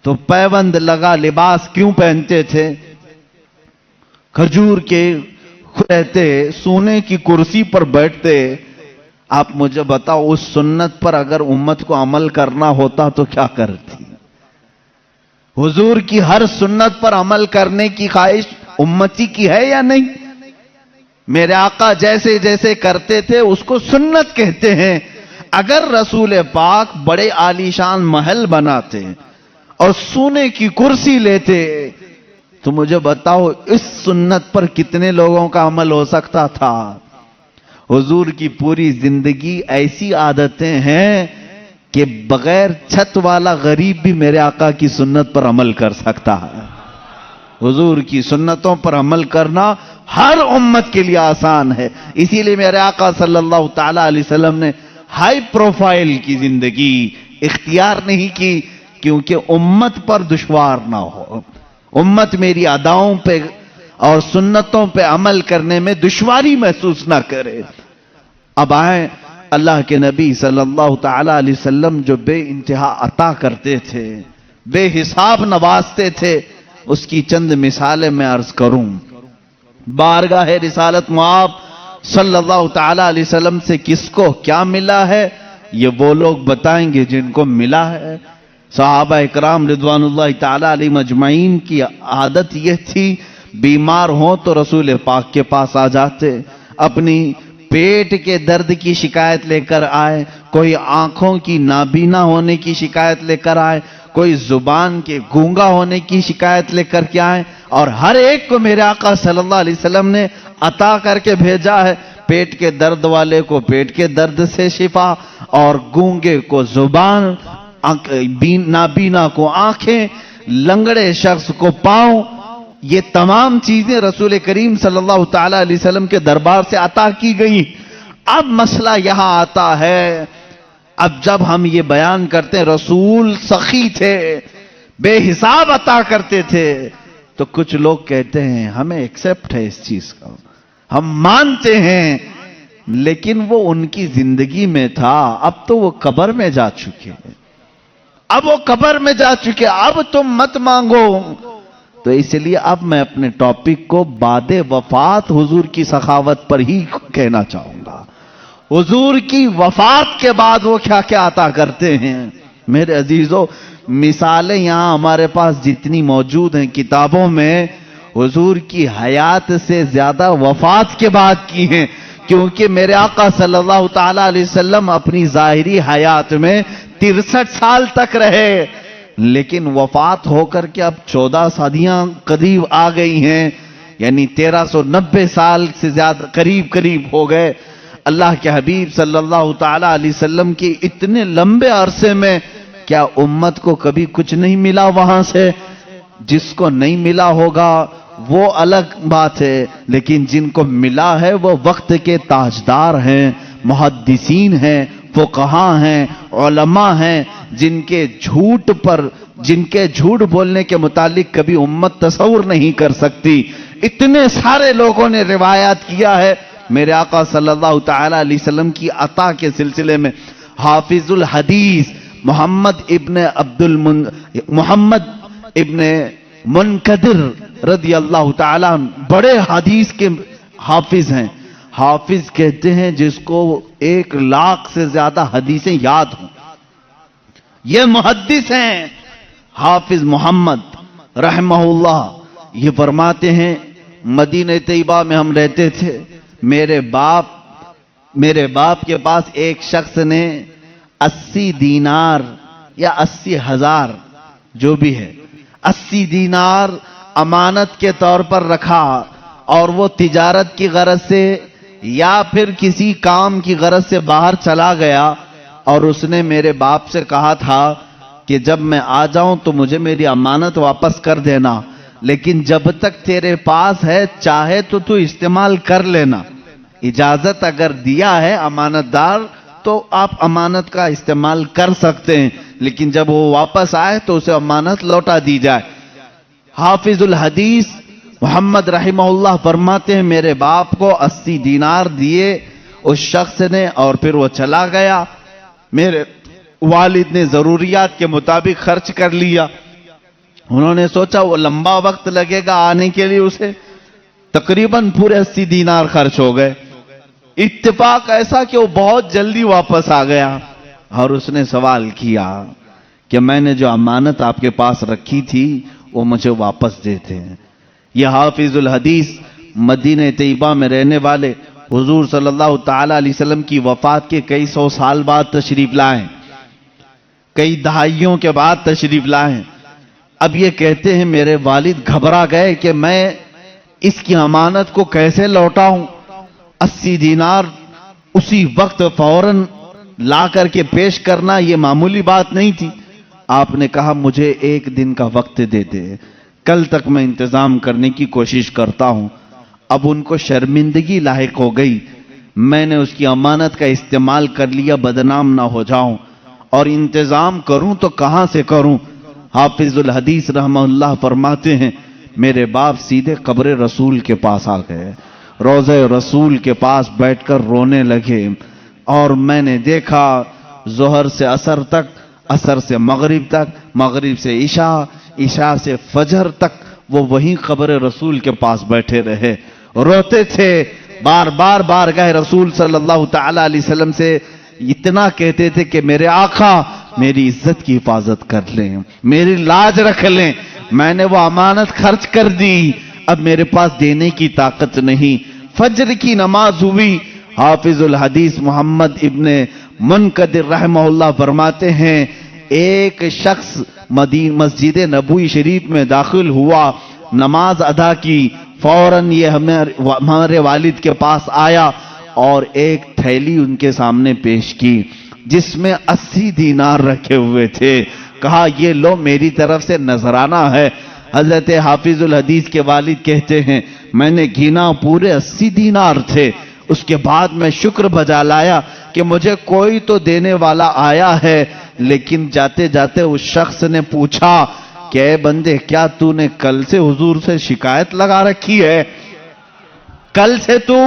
تو پیوند لگا لباس کیوں پہنتے تھے؟ کھجور کے رہتے، سونے کی کرسی پر بیٹھتے۔ آپ مجھے بتاؤ اس سنت پر اگر امت کو عمل کرنا ہوتا تو کیا کرتی؟ حضور کی ہر سنت پر عمل کرنے کی خواہش امتی کی ہے یا نہیں؟ میرے آقا جیسے جیسے کرتے تھے اس کو سنت کہتے ہیں۔ اگر رسول پاک بڑے عالیشان محل بناتے اور سونے کی کرسی لیتے تو مجھے بتاؤ اس سنت پر کتنے لوگوں کا عمل ہو سکتا تھا؟ حضور کی پوری زندگی ایسی عادتیں ہیں کہ بغیر چھت والا غریب بھی میرے آقا کی سنت پر عمل کر سکتا ہے۔ حضور کی سنتوں پر عمل کرنا ہر امت کے لیے آسان ہے، اسی لیے میرے آقا صلی اللہ تعالی علیہ وسلم نے ہائی پروفائل کی زندگی اختیار نہیں کی، کیونکہ امت پر دشوار نہ ہو، امت میری اداؤں پہ اور سنتوں پہ عمل کرنے میں دشواری محسوس نہ کرے۔ اب آئیں اللہ کے نبی صلی اللہ تعالی علیہ وسلم جو بے انتہا عطا کرتے تھے، بے حساب نوازتے تھے، اس کی چند مثالیں میں عرض کروں۔ بارگاہ رسالت مآب صلی اللہ تعالی علیہ وسلم سے کس کو کیا ملا ہے یہ وہ لوگ بتائیں گے جن کو ملا ہے۔ صحابہ اکرام رضوان اللہ تعالی علیہم اجمعین کی عادت یہ تھی، بیمار ہوں تو رسول پاک کے پاس آ جاتے، اپنی پیٹ کے درد کی شکایت لے کر آئے، کوئی آنکھوں کی نابینا ہونے کی شکایت لے کر آئے، کوئی زبان کے گونگا ہونے کی شکایت لے کر کے آئے، اور ہر ایک کو میرے آقا صلی اللہ علیہ وسلم نے عطا کر کے بھیجا ہے۔ پیٹ کے درد والے کو پیٹ کے درد سے شفا، اور گونگے کو زبان، نابینا کو آنکھیں، لنگڑے شخص کو پاؤں، یہ تمام چیزیں رسول کریم صلی اللہ تعالی علیہ وسلم کے دربار سے عطا کی گئی۔ اب مسئلہ یہاں آتا ہے، اب جب ہم یہ بیان کرتے ہیں رسول سخی تھے، بے حساب عطا کرتے تھے، تو کچھ لوگ کہتے ہیں ہمیں ایکسپٹ ہے اس چیز کا، ہم مانتے ہیں، لیکن وہ ان کی زندگی میں تھا، اب تو وہ قبر میں جا چکے ہیں، اب وہ قبر میں جا چکے، اب تم مت مانگو۔ تو اس لیے اب میں اپنے ٹاپک کو بعد وفات حضور کی سخاوت پر ہی کہنا چاہوں گا۔ حضور کی وفات کے بعد وہ کیا کیا عطا کرتے ہیں۔ میرے عزیزو، مثالیں یہاں ہمارے پاس جتنی موجود ہیں کتابوں میں، حضور کی حیات سے زیادہ وفات کے بعد کی ہیں، کیونکہ میرے آقا صلی اللہ تعالی علیہ وسلم اپنی ظاہری حیات میں 63 سال تک رہے، لیکن وفات ہو کر کے اب 14 صدیاں قریب آ گئی ہیں، یعنی 1390 سال سے زیادہ قریب ہو گئے۔ اللہ کے حبیب صلی اللہ تعالی علیہ وسلم کی اتنے لمبے عرصے میں کیا امت کو کبھی کچھ نہیں ملا وہاں سے؟ جس کو نہیں ملا ہوگا وہ الگ بات ہے، لیکن جن کو ملا ہے وہ وقت کے تاجدار ہیں، محدثین ہیں، فقہاء ہیں، علماء ہیں، جن کے جھوٹ بولنے کے متعلق کبھی امت تصور نہیں کر سکتی۔ اتنے سارے لوگوں نے روایات کیا ہے میرے آقا صلی اللہ تعالی علیہ وسلم کی عطا کے سلسلے میں۔ حافظ الحدیث محمد ابن منقدر رضی اللہ تعالیٰ بڑے حدیث کے حافظ ہیں۔ حافظ کہتے ہیں جس کو 1,00,000 سے زیادہ حدیثیں یاد ہوں، یہ محدث ہیں۔ حافظ محمد رحمہ اللہ یہ فرماتے ہیں مدینہ طیبہ میں ہم رہتے تھے، میرے باپ کے پاس ایک شخص نے 80 دینار یا 80,000 جو بھی ہے 80 دینار امانت کے طور پر رکھا، اور وہ تجارت کی غرض سے یا پھر کسی کام کی غرض سے باہر چلا گیا، اور اس نے میرے باپ سے کہا تھا کہ جب میں آ جاؤں تو مجھے میری امانت واپس کر دینا، لیکن جب تک تیرے پاس ہے چاہے تو استعمال کر لینا۔ اجازت اگر دیا ہے امانت دار تو آپ امانت کا استعمال کر سکتے ہیں، لیکن جب وہ واپس آئے تو اسے امانت لوٹا دی جائے۔ حافظ الحدیث محمد رحمہ اللہ فرماتے ہیں میرے باپ کو 80 دینار دیے اس شخص نے، اور پھر وہ چلا گیا۔ میرے والد نے ضروریات کے مطابق خرچ کر لیا۔ انہوں نے سوچا وہ لمبا وقت لگے گا آنے کے لیے، اسے تقریباً پورے 80 دینار خرچ ہو گئے۔ اتفاق ایسا کہ وہ بہت جلدی واپس آ گیا، اور اس نے سوال کیا کہ میں نے جو امانت آپ کے پاس رکھی تھی وہ مجھے واپس دیتے ہیں۔ یہ حافظ الحدیث مدینہ طیبہ میں رہنے والے حضور صلی اللہ تعالی علیہ وسلم کی وفات کے کئی سو سال بعد تشریف لائے، کئی دہائیوں کے بعد تشریف لائے۔ اب یہ کہتے ہیں میرے والد گھبرا گئے کہ میں اس کی امانت کو کیسے لوٹاؤں۔ 80 دینار اسی وقت فوراً لا کر کے پیش کرنا یہ معمولی بات نہیں تھی۔ آپ نے کہا مجھے 1 دن کا وقت دے دے، کل تک میں انتظام کرنے کی کوشش کرتا ہوں۔ اب ان کو شرمندگی لاحق ہو گئی، میں نے اس کی امانت کا استعمال کر لیا، بدنام نہ ہو جاؤں، اور انتظام کروں تو کہاں سے کروں۔ حافظ الحدیث رحمہ اللہ فرماتے ہیں میرے باپ سیدھے قبر رسول کے پاس آ گئے، روضہ رسول کے پاس بیٹھ کر رونے لگے، اور میں نے دیکھا ظہر سے عصر تک، عصر سے مغرب تک، مغرب سے عشاء، عشاء سے فجر تک وہ وہیں قبر رسول کے پاس بیٹھے رہے، روتے تھے، بار بار بارگاہ رسول صلی اللہ تعالی علیہ وسلم سے اتنا کہتے تھے کہ میرے آقا میری عزت کی حفاظت کر لیں، میری لاج رکھ لیں، میں نے وہ امانت خرچ کر دی، اب میرے پاس دینے کی طاقت نہیں۔ فجر کی نماز ہوئی، حافظ الحدیث محمد ابن منقدر رحمہ اللہ فرماتے ہیں ایک شخص مسجد نبوی شریف میں داخل ہوا، نماز ادا کی، فوراً یہ ہمارے والد کے پاس آیا اور ایک تھیلی ان کے سامنے پیش کی جس میں 80 دینار رکھے ہوئے تھے، کہا یہ لو میری طرف سے نذرانہ ہے۔ حضرت حافظ الحدیث کے والد کہتے ہیں میں نے گنا پورے 80 دینار تھے، اس کے بعد میں شکر بجا لایا کہ مجھے کوئی تو دینے والا آیا ہے، لیکن جاتے جاتے اس شخص نے پوچھا کہ اے بندے کیا تو نے کل سے حضور سے شکایت لگا رکھی ہے؟ کل سے تو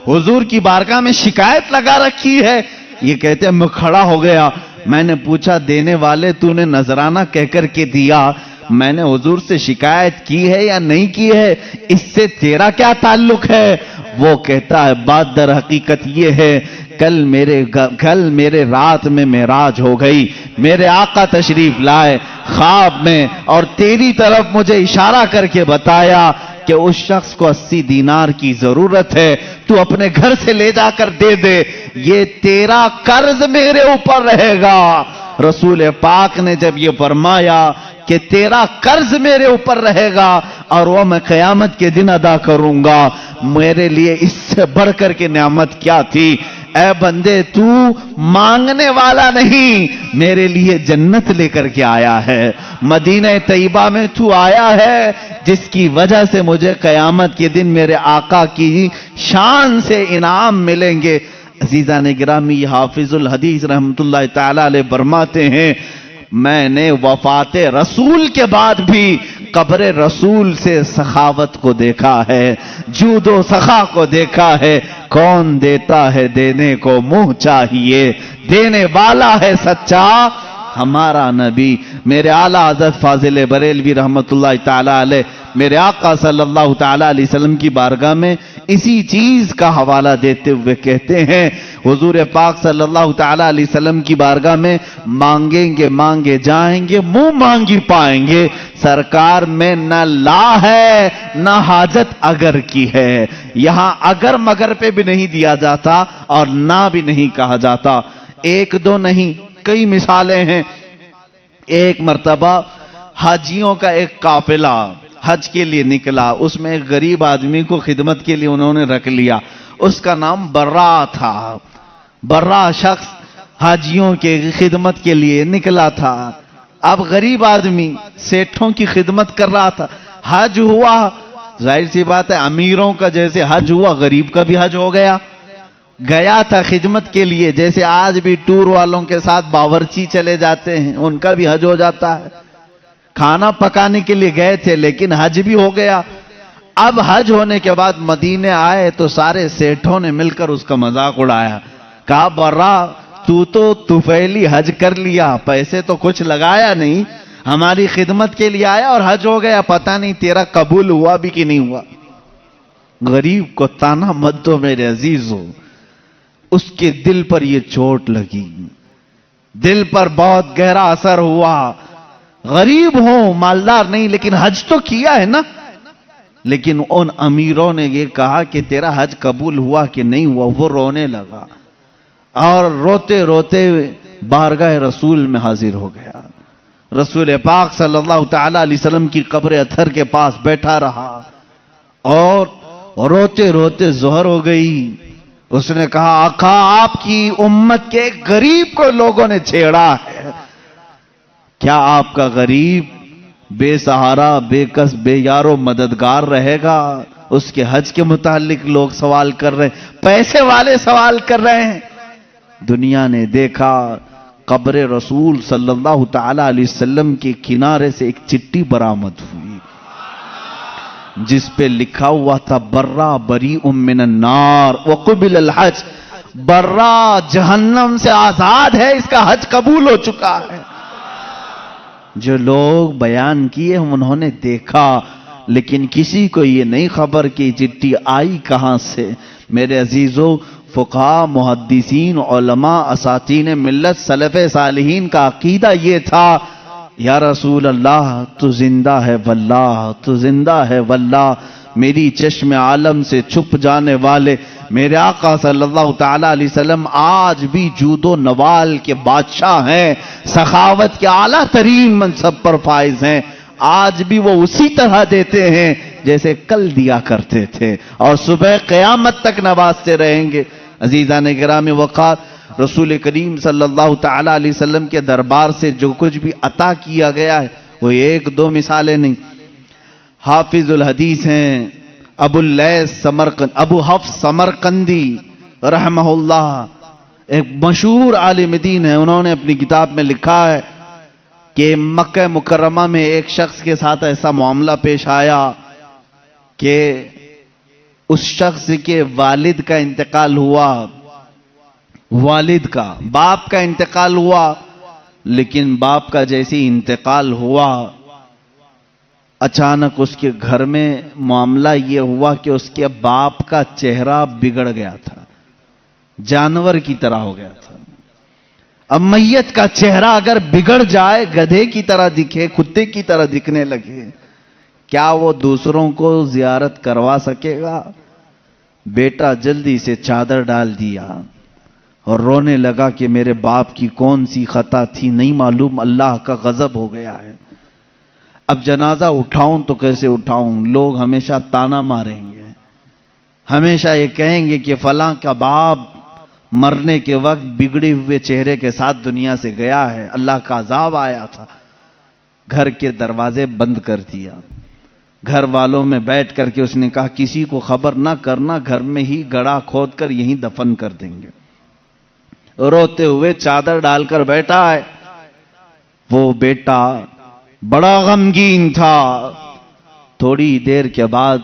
حضور کی بارگاہ میں شکایت لگا رکھی ہے؟ یہ کہتے ہیں میں کھڑا ہو گیا، میں نے پوچھا دینے والے تو نے نذرانہ کہہ کر کے دیا، میں نے حضور سے شکایت کی ہے یا نہیں کی ہے، اس سے تیرا کیا تعلق ہے؟ وہ کہتا ہے بات در حقیقت یہ ہے، کل میرے رات میں معراج ہو گئی، میرے آقا تشریف لائے خواب میں اور تیری طرف مجھے اشارہ کر کے بتایا کہ اس شخص کو 80 دینار کی ضرورت ہے، تو اپنے گھر سے لے جا کر دے دے، یہ تیرا قرض میرے اوپر رہے گا۔ رسول پاک نے جب یہ فرمایا کہ تیرا قرض میرے اوپر رہے گا اور وہ میں قیامت کے دن ادا کروں گا، میرے لیے اس سے بڑھ کر کے نعمت کیا تھی؟ اے بندے، تو مانگنے والا نہیں، میرے لیے جنت لے کر کے آیا ہے، مدینہ طیبہ میں تو آیا ہے جس کی وجہ سے مجھے قیامت کے دن میرے آقا کی شان سے انعام ملیں گے۔ عزیزان گرامی، حافظ الحدیث رحمت اللہ تعالی علیہ فرماتے ہیں میں نے وفات رسول کے بعد بھی قبر رسول سے سخاوت کو دیکھا ہے، جود و سخا کو دیکھا ہے۔ کون دیتا ہے دینے کو منہ چاہیے، دینے والا ہے سچا ہمارا نبی۔ میرے اعلیٰ حضرت فاضل بریلوی رحمت اللہ تعالی علیہ میرے آقا صلی اللہ تعالی علیہ وسلم کی بارگاہ میں اسی چیز کا حوالہ دیتے ہوئے کہتے ہیں، حضور پاک صلی اللہ تعالی علیہ وسلم کی بارگاہ میں مانگیں گے مانگے جائیں گے، منہ مانگی پائیں گے۔ سرکار میں نہ لا ہے نہ حاجت اگر کی ہے، یہاں اگر مگر پہ بھی نہیں دیا جاتا اور نہ بھی نہیں کہا جاتا۔ ایک دو نہیں، کئی مثالیں ہیں۔ ایک مرتبہ حاجیوں کا ایک قافلہ حج کے لیے نکلا، اس میں ایک غریب آدمی کو خدمت کے لیے انہوں نے رکھ لیا، اس کا نام برا تھا۔ برا شخص حاجیوں کے خدمت کے لیے نکلا تھا۔ اب غریب آدمی سیٹھوں کی خدمت کر رہا تھا، حج ہوا، ظاہر سی بات ہے امیروں کا جیسے حج ہوا غریب کا بھی حج ہو گیا۔ گیا تھا خدمت کے لیے، جیسے آج بھی ٹور والوں کے ساتھ باورچی چلے جاتے ہیں، ان کا بھی حج ہو جاتا ہے۔ کھانا پکانے کے لیے گئے تھے لیکن حج بھی ہو گیا۔ اب حج ہونے کے بعد مدینے آئے تو سارے سیٹھوں نے مل کر اس کا مذاق اڑایا، کہا برا تو طفیلی حج کر لیا، پیسے تو کچھ لگایا نہیں، ہماری خدمت کے لیے آیا اور حج ہو گیا، پتہ نہیں تیرا قبول ہوا بھی کہ نہیں ہوا۔ غریب کو تانا مت دو میرے عزیزو، اس کے دل پر یہ چوٹ لگی، دل پر بہت گہرا اثر ہوا۔ غریب ہوں مالدار نہیں لیکن حج تو کیا ہے نا۔ لیکن ان امیروں نے یہ کہا کہ تیرا حج قبول ہوا کہ نہیں ہوا، وہ رونے لگا اور روتے روتے بارگاہ رسول میں حاضر ہو گیا۔ رسول پاک صلی اللہ تعالی علیہ وسلم کی قبر اطہر کے پاس بیٹھا رہا اور روتے روتے ظہر ہو گئی۔ اس نے کہا آقا آپ کی امت کے غریب کو لوگوں نے چھیڑا ہے، کیا آپ کا غریب بے سہارا بے کس بے یار و مددگار رہے گا؟ اس کے حج کے متعلق لوگ سوال کر رہے ہیں، پیسے والے سوال کر رہے ہیں۔ دنیا نے دیکھا قبر رسول صلی اللہ تعالی علیہ وسلم کے کنارے سے ایک چٹھی برآمد ہوئی جس پہ لکھا ہوا تھا برا بریء من النار وقبل الحج، برا جہنم سے آزاد ہے، اس کا حج قبول ہو چکا ہے۔ جو لوگ بیان کیے انہوں نے دیکھا لیکن کسی کو یہ نہیں خبر کہ چٹھی آئی کہاں سے۔ میرے عزیزو، فقہاء، محدثین، علماء، اساتین ملت، سلف صالحین کا عقیدہ یہ تھا یا رسول اللہ تو زندہ ہے واللہ، تو زندہ ہے واللہ، میری چشم عالم سے چھپ جانے والے میرے آقا صلی اللہ تعالی علیہ وسلم آج بھی جود و نوال کے بادشاہ ہیں، سخاوت کے اعلیٰ ترین منصب پر فائز ہیں، آج بھی وہ اسی طرح دیتے ہیں جیسے کل دیا کرتے تھے اور صبح قیامت تک نوازتے رہیں گے۔ عزیزان گرامی وقار، رسول کریم صلی اللہ تعالی علیہ وسلم کے دربار سے جو کچھ بھی عطا کیا گیا ہے وہ ایک دو مثالیں نہیں۔ حافظ الحدیث ہیں ابو حفص سمرقندی رحمہ اللہ، ایک مشہور عالم دین ہے، انہوں نے اپنی کتاب میں لکھا ہے کہ مکہ مکرمہ میں ایک شخص کے ساتھ ایسا معاملہ پیش آیا کہ اس شخص کے والد کا انتقال ہوا، والد کا، باپ کا انتقال ہوا، لیکن باپ کا جیسے انتقال ہوا اچانک اس کے گھر میں معاملہ یہ ہوا کہ اس کے باپ کا چہرہ بگڑ گیا تھا، جانور کی طرح ہو گیا تھا۔ اب میت کا چہرہ اگر بگڑ جائے، گدھے کی طرح دکھے، کتے کی طرح دکھنے لگے، کیا وہ دوسروں کو زیارت کروا سکے گا؟ بیٹا جلدی سے چادر ڈال دیا اور رونے لگا کہ میرے باپ کی کون سی خطا تھی، نہیں معلوم، اللہ کا غضب ہو گیا ہے۔ اب جنازہ اٹھاؤں تو کیسے اٹھاؤں؟ لوگ ہمیشہ تانا ماریں گے، ہمیشہ یہ کہیں گے کہ فلاں کا باپ مرنے کے وقت بگڑے ہوئے چہرے کے ساتھ دنیا سے گیا ہے، اللہ کا عذاب آیا تھا۔ گھر کے دروازے بند کر دیا، گھر والوں میں بیٹھ کر کے اس نے کہا کسی کو خبر نہ کرنا، گھر میں ہی گڑھا کھود کر یہیں دفن کر دیں گے۔ روتے ہوئے چادر ڈال کر بیٹھا ہے۔ وہ بیٹا بڑا غمگین تھا۔ تھوڑی دیر کے بعد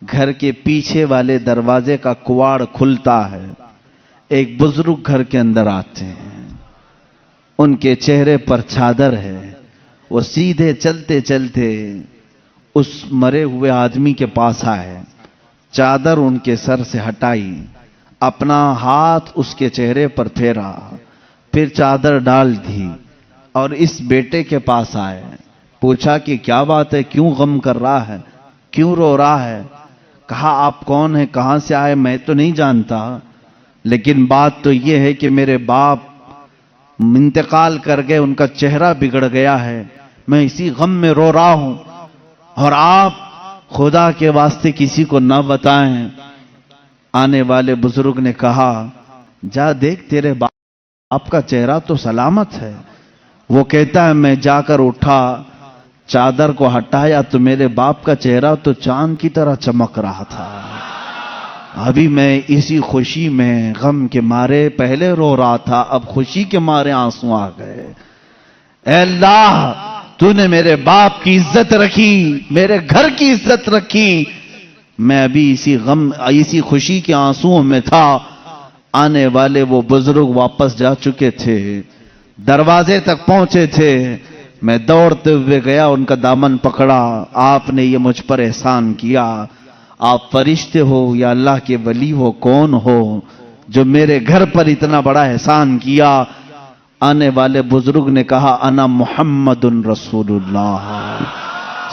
گھر کے پیچھے والے دروازے کا کواڑ کھلتا ہے، ایک بزرگ گھر کے اندر آتے ہیں، ان کے چہرے پر چادر ہے۔ وہ سیدھے چلتے چلتے اس مرے ہوئے آدمی کے پاس آئے، چادر ان کے سر سے ہٹائی، اپنا ہاتھ اس کے چہرے پر پھیرا، پھر چادر ڈال دی اور اس بیٹے کے پاس آئے، پوچھا کہ کیا بات ہے، کیوں غم کر رہا ہے، کیوں رو رہا ہے؟ کہا آپ کون ہیں، کہاں سے آئے؟ میں تو نہیں جانتا، لیکن بات تو یہ ہے کہ میرے باپ انتقال کر گئے، ان کا چہرہ بگڑ گیا ہے، میں اسی غم میں رو رہا ہوں، اور آپ خدا کے واسطے کسی کو نہ بتائیں۔ آنے والے بزرگ نے کہا جا دیکھ تیرے باپ کا چہرہ تو سلامت ہے۔ وہ کہتا ہے میں جا کر اٹھا، چادر کو ہٹایا تو میرے باپ کا چہرہ تو چاند کی طرح چمک رہا تھا۔ ابھی میں اسی خوشی میں غم کے مارے پہلے رو رہا تھا، اب خوشی کے مارے آنسو آ گئے۔ اے اللہ، تو نے میرے باپ کی عزت رکھی، میرے گھر کی عزت رکھی، میں ابھی اسی خوشی کے آنسوؤں میں تھا۔ آنے والے وہ بزرگ واپس جا چکے تھے، دروازے تک پہنچے تھے، میں دوڑتے ہوئے گیا، ان کا دامن پکڑا، آپ نے یہ مجھ پر احسان کیا، آپ فرشتے ہو یا اللہ کے ولی ہو، کون ہو جو میرے گھر پر اتنا بڑا احسان کیا؟ آنے والے بزرگ نے کہا انا محمد رسول اللہ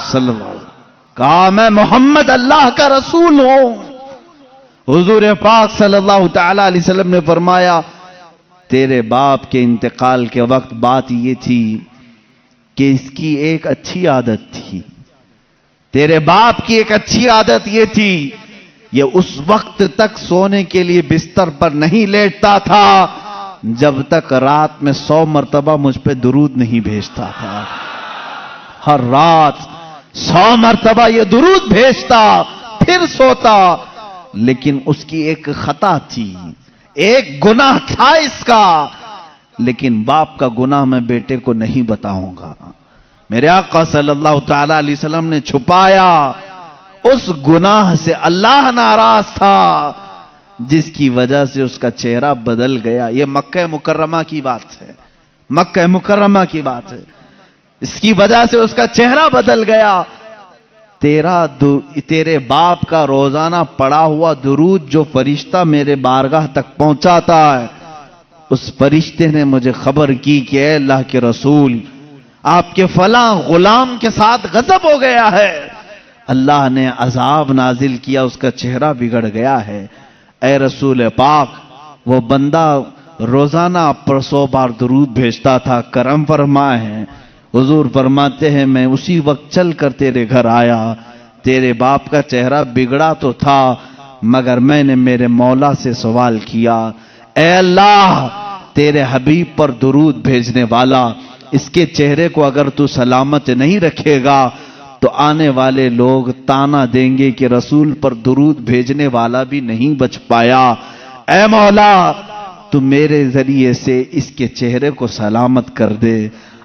صلی اللہ علیہ وسلم، کہا میں محمد اللہ کا رسول ہوں۔ حضور پاک صلی اللہ تعالی علیہ وسلم نے فرمایا تیرے باپ کے انتقال کے وقت بات یہ تھی کہ اس کی ایک اچھی عادت تھی، تیرے باپ کی ایک اچھی عادت یہ تھی، یہ اس وقت تک سونے کے لیے بستر پر نہیں لیٹتا تھا جب تک رات میں 100 مرتبہ مجھ پہ درود نہیں بھیجتا تھا۔ ہر رات 100 مرتبہ یہ درود بھیجتا، پھر سوتا، لیکن اس کی ایک خطا تھی، ایک گناہ تھا اس کا، لیکن باپ کا گناہ میں بیٹے کو نہیں بتاؤں گا۔ میرے آقا صلی اللہ تعالی علیہ وسلم نے چھپایا، اس گناہ سے اللہ ناراض تھا جس کی وجہ سے اس کا چہرہ بدل گیا۔ یہ مکہ مکرمہ کی بات ہے، مکہ مکرمہ کی بات ہے، اس کی وجہ سے اس کا چہرہ بدل گیا۔ تیرے باپ کا روزانہ پڑا ہوا درود جو فرشتہ میرے بارگاہ تک پہنچاتا ہے، اس فرشتے نے مجھے خبر کی کہ اے اللہ کے رسول، آپ کے فلاں غلام کے ساتھ غضب ہو گیا ہے، اللہ نے عذاب نازل کیا، اس کا چہرہ بگڑ گیا ہے۔ اے رسول پاک، وہ بندہ روزانہ پر 100 بار درود بھیجتا تھا، کرم فرمائے۔ حضور فرماتے ہیں میں اسی وقت چل کر تیرے گھر آیا، تیرے باپ کا چہرہ بگڑا تو تھا، مگر میں نے میرے مولا سے سوال کیا، اے اللہ، تیرے حبیب پر درود بھیجنے والا، اس کے چہرے کو اگر تو سلامت نہیں رکھے گا تو آنے والے لوگ تانا دیں گے کہ رسول پر درود بھیجنے والا بھی نہیں بچ پایا۔ اے مولا، تو میرے ذریعے سے اس کے چہرے کو سلامت کر دے۔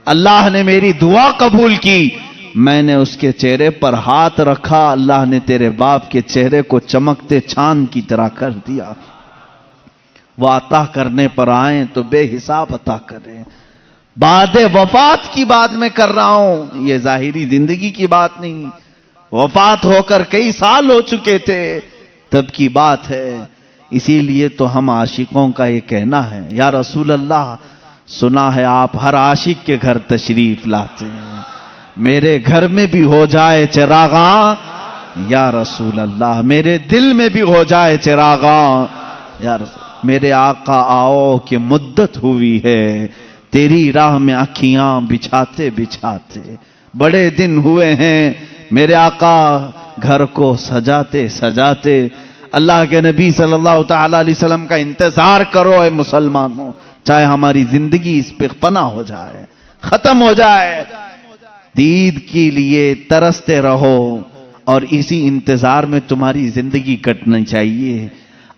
اللہ نے میری دعا قبول کی، میں نے اس کے چہرے پر ہاتھ رکھا، اللہ نے تیرے باپ کے چہرے کو چمکتے چاند کی طرح کر دیا۔ وہ عطا کرنے پر آئیں تو بے حساب عطا کریں، بعد وفات کی بات میں کر رہا ہوں، یہ ظاہری زندگی کی بات نہیں. وفات ہو کر کئی سال ہو چکے تھے تب کی بات ہے. اسی لیے تو ہم عاشقوں کا یہ کہنا ہے، یا رسول اللہ سنا ہے آپ ہر عاشق کے گھر تشریف لاتے ہیں، میرے گھر میں بھی ہو جائے چراغاں یا رسول اللہ، میرے دل میں بھی ہو جائے چراغاں یا رسول. میرے آقا آؤ کہ مدت ہوئی ہے تیری راہ میں اکھیاں بچھاتے بچھاتے، بڑے دن ہوئے ہیں میرے آقا گھر کو سجاتے سجاتے. اللہ کے نبی صلی اللہ تعالی علیہ وسلم کا انتظار کرو اے مسلمانوں، چاہے ہماری زندگی اس پہ فنا ہو جائے، ختم ہو جائے، دید کے لیے ترستے رہو اور اسی انتظار میں تمہاری زندگی کٹنا چاہیے.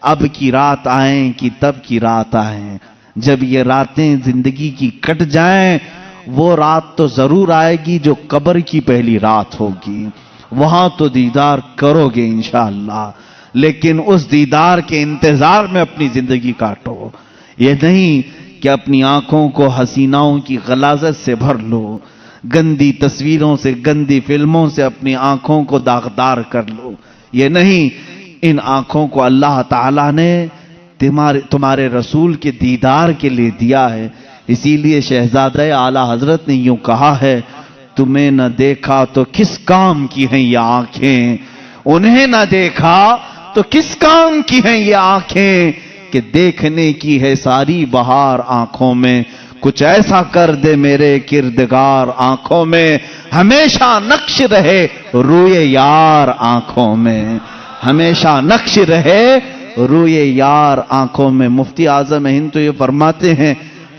اب کی رات آئیں کہ تب کی رات آئیں، جب یہ راتیں زندگی کی کٹ جائیں وہ رات تو ضرور آئے گی جو قبر کی پہلی رات ہوگی، وہاں تو دیدار کرو گے انشاءاللہ، لیکن اس دیدار کے انتظار میں اپنی زندگی کاٹو. یہ نہیں کہ اپنی آنکھوں کو حسیناؤں کی غلاظت سے بھر لو، گندی تصویروں سے گندی فلموں سے اپنی آنکھوں کو داغدار کر لو. یہ نہیں، ان آنکھوں کو اللہ تعالیٰ نے تمہارے رسول کے دیدار کے لیے دیا ہے. اسی لیے شہزادہ اعلیٰ حضرت نے یوں کہا ہے، تمہیں نہ دیکھا تو کس کام کی ہیں یہ آنکھیں، انہیں نہ دیکھا تو کس کام کی ہیں یہ آنکھیں، کہ دیکھنے کی ہے ساری بہار آنکھوں میں، کچھ ایسا کر دے میرے کردگار آنکھوں میں، ہمیشہ نقش رہے روئے یار آنکھوں میں، ہمیشہ نقش رہے روئے یار آنکھوں میں. مفتی اعظم ہند تو یہ فرماتے ہیں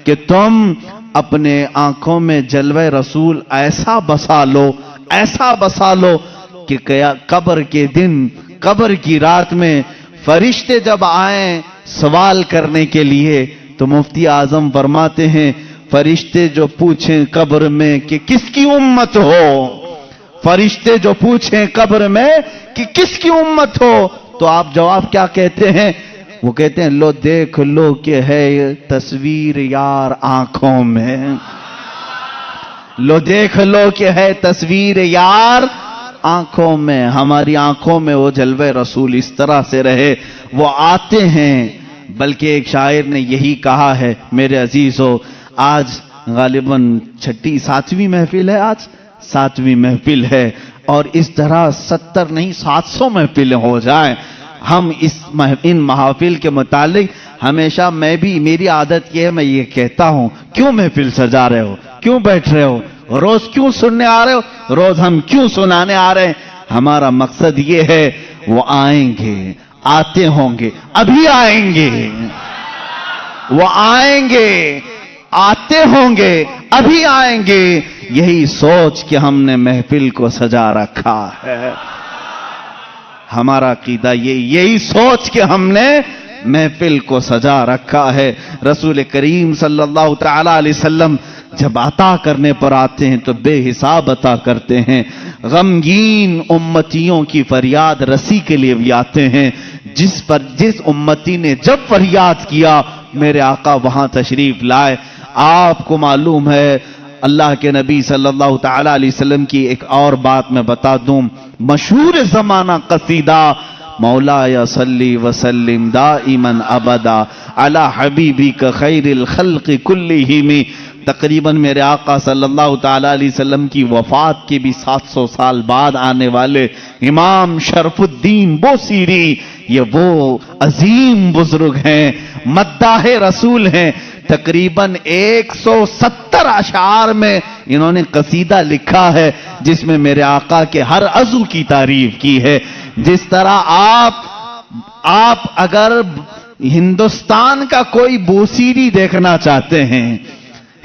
کہ تم اپنے آنکھوں میں جلوہ رسول ایسا بسا لو، ایسا بسا لو کہ قبر کے دن، قبر کی رات میں فرشتے جب آئیں سوال کرنے کے لیے تو مفتی اعظم فرماتے ہیں فرشتے جو پوچھیں قبر میں کہ کس کی امت ہو، فرشتے جو پوچھیں قبر میں کہ کس کی امت ہو تو آپ جواب کیا کہتے ہیں؟ وہ کہتے ہیں لو دیکھ لو کہ ہے تصویر یار آنکھوں میں، لو دیکھ لو کہ ہے تصویر یار آنکھوں میں. ہماری آنکھوں میں وہ جلوہ رسول اس طرح سے رہے، وہ آتے ہیں. بلکہ ایک شاعر نے یہی کہا ہے میرے عزیزو، آج غالباً چھٹی 7ویں محفل ہے، آج 7ویں محفل ہے، اور اس طرح 70 نہیں 700 محفلیں ہو جائیں. ہم ان محافل کے متعلق ہمیشہ میری عادت یہ ہے، میں یہ کہتا ہوں کیوں محفل سجا رہے ہو، کیوں بیٹھ رہے ہو، روز کیوں سننے آ رہے ہو، روز ہم کیوں سنانے آ رہے ہیں؟ ہمارا مقصد یہ ہے وہ آئیں گے، آتے ہوں گے، ابھی آئیں گے، وہ آئیں گے، آتے ہوں گے، ابھی آئیں گے. یہی سوچ کہ ہم نے محفل کو سجا رکھا ہے، ہمارا عقیدہ یہی سوچ کہ ہم نے محفل کو سجا رکھا ہے. رسول کریم صلی اللہ تعالی علیہ وسلم جب عطا کرنے پر آتے ہیں تو بے حساب عطا کرتے ہیں. غمگین امتیوں کی فریاد رسی کے لیے بھی آتے ہیں. جس امتی نے جب فریاد کیا میرے آقا وہاں تشریف لائے. آپ کو معلوم ہے اللہ کے نبی صلی اللہ تعالی علیہ وسلم کی ایک اور بات میں بتا دوں، مشہور زمانہ قصیدہ مولایا صلی وسلم دائما ابدا علی حبیبک خیر الخلق کلہم. تقریباً میرے آقا صلی اللہ تعالی علیہ وسلم کی وفات کے بھی 700 سال بعد آنے والے امام شرف الدین بوصیری، یہ وہ عظیم بزرگ ہیں، مداح رسول ہیں. تقریباً 170 اشعار میں انہوں نے قصیدہ لکھا ہے جس میں میرے آقا کے ہر عضو کی تعریف کی ہے. جس طرح آپ اگر ہندوستان کا کوئی بوصیری دیکھنا چاہتے ہیں،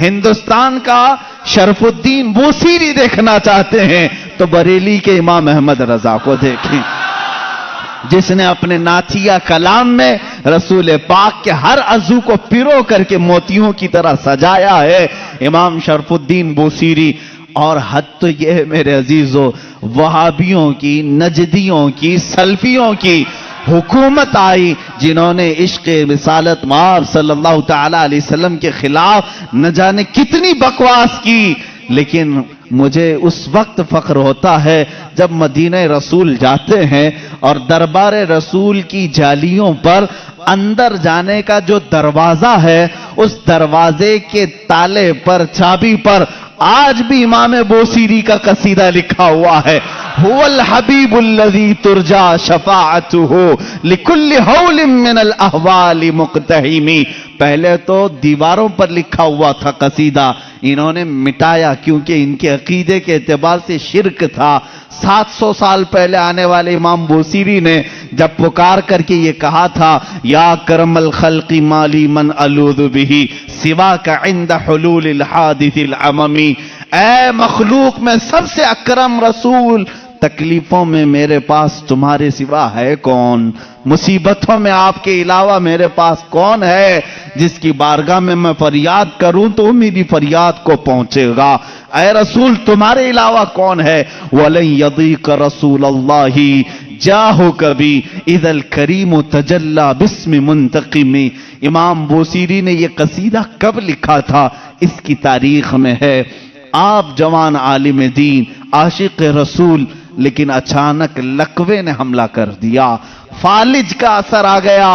ہندوستان کا شرف الدین بوصیری دیکھنا چاہتے ہیں تو بریلی کے امام احمد رضا کو دیکھیں، جس نے اپنے نعتیہ کلام میں رسول پاک کے ہر عضو کو پیرو کر کے موتیوں کی طرح سجایا ہے، امام شرف الدین بوصیری. اور حد تو یہ ہے میرے عزیزو، وہابیوں کی، نجدیوں کی، سلفیوں کی حکومت آئی جنہوں نے عشق رسالت مآب صلی اللہ تعالی علیہ وسلم کے خلاف نہ جانے کتنی بکواس کی، لیکن مجھے اس وقت فخر ہوتا ہے جب مدینہ رسول جاتے ہیں اور دربار رسول کی جالیوں پر اندر جانے کا جو دروازہ ہے، اس دروازے کے تالے پر، چابی پر آج بھی امام بوصیری کا قصیدہ لکھا ہوا ہے، هو الحبیب الذی ترجا شفاعته لکل حول من الاحوال مقتحمی۔ پہلے تو دیواروں پر لکھا ہوا تھا قصیدہ، انہوں نے مٹایا کیونکہ ان کے عقیدے کے اعتبار سے شرک تھا۔ 700 سال پہلے آنے والے امام بوصیری نے جب پکار کر کے یہ کہا تھا، یا کرم الخلق مالی من الوذ به سواک عند حلول الحادث العممی، اے مخلوق میں سب سے اکرم رسول، تکلیفوں میں میرے پاس تمہارے سوا ہے کون؟ مصیبتوں میں آپ کے علاوہ میرے پاس کون ہے جس کی بارگاہ میں میں فریاد کروں تو میری فریاد کو پہنچے گا؟ اے رسول تمہارے علاوہ کون ہے؟ وَلَن يَضِيقَ رَسُولَ اللَّهِ جَاهُكَ بِي اِذَا الْكَرِيمُ تَجَلَّى بِاسْمِ مُنْتَقِمِ۔ امام بوصیری نے یہ قصیدہ کب لکھا تھا؟ اس کی تاریخ میں ہے۔ آپ جوان عالم دین، عاشق رسول، لیکن اچانک لقوے نے حملہ کر دیا، فالج کا اثر آ گیا۔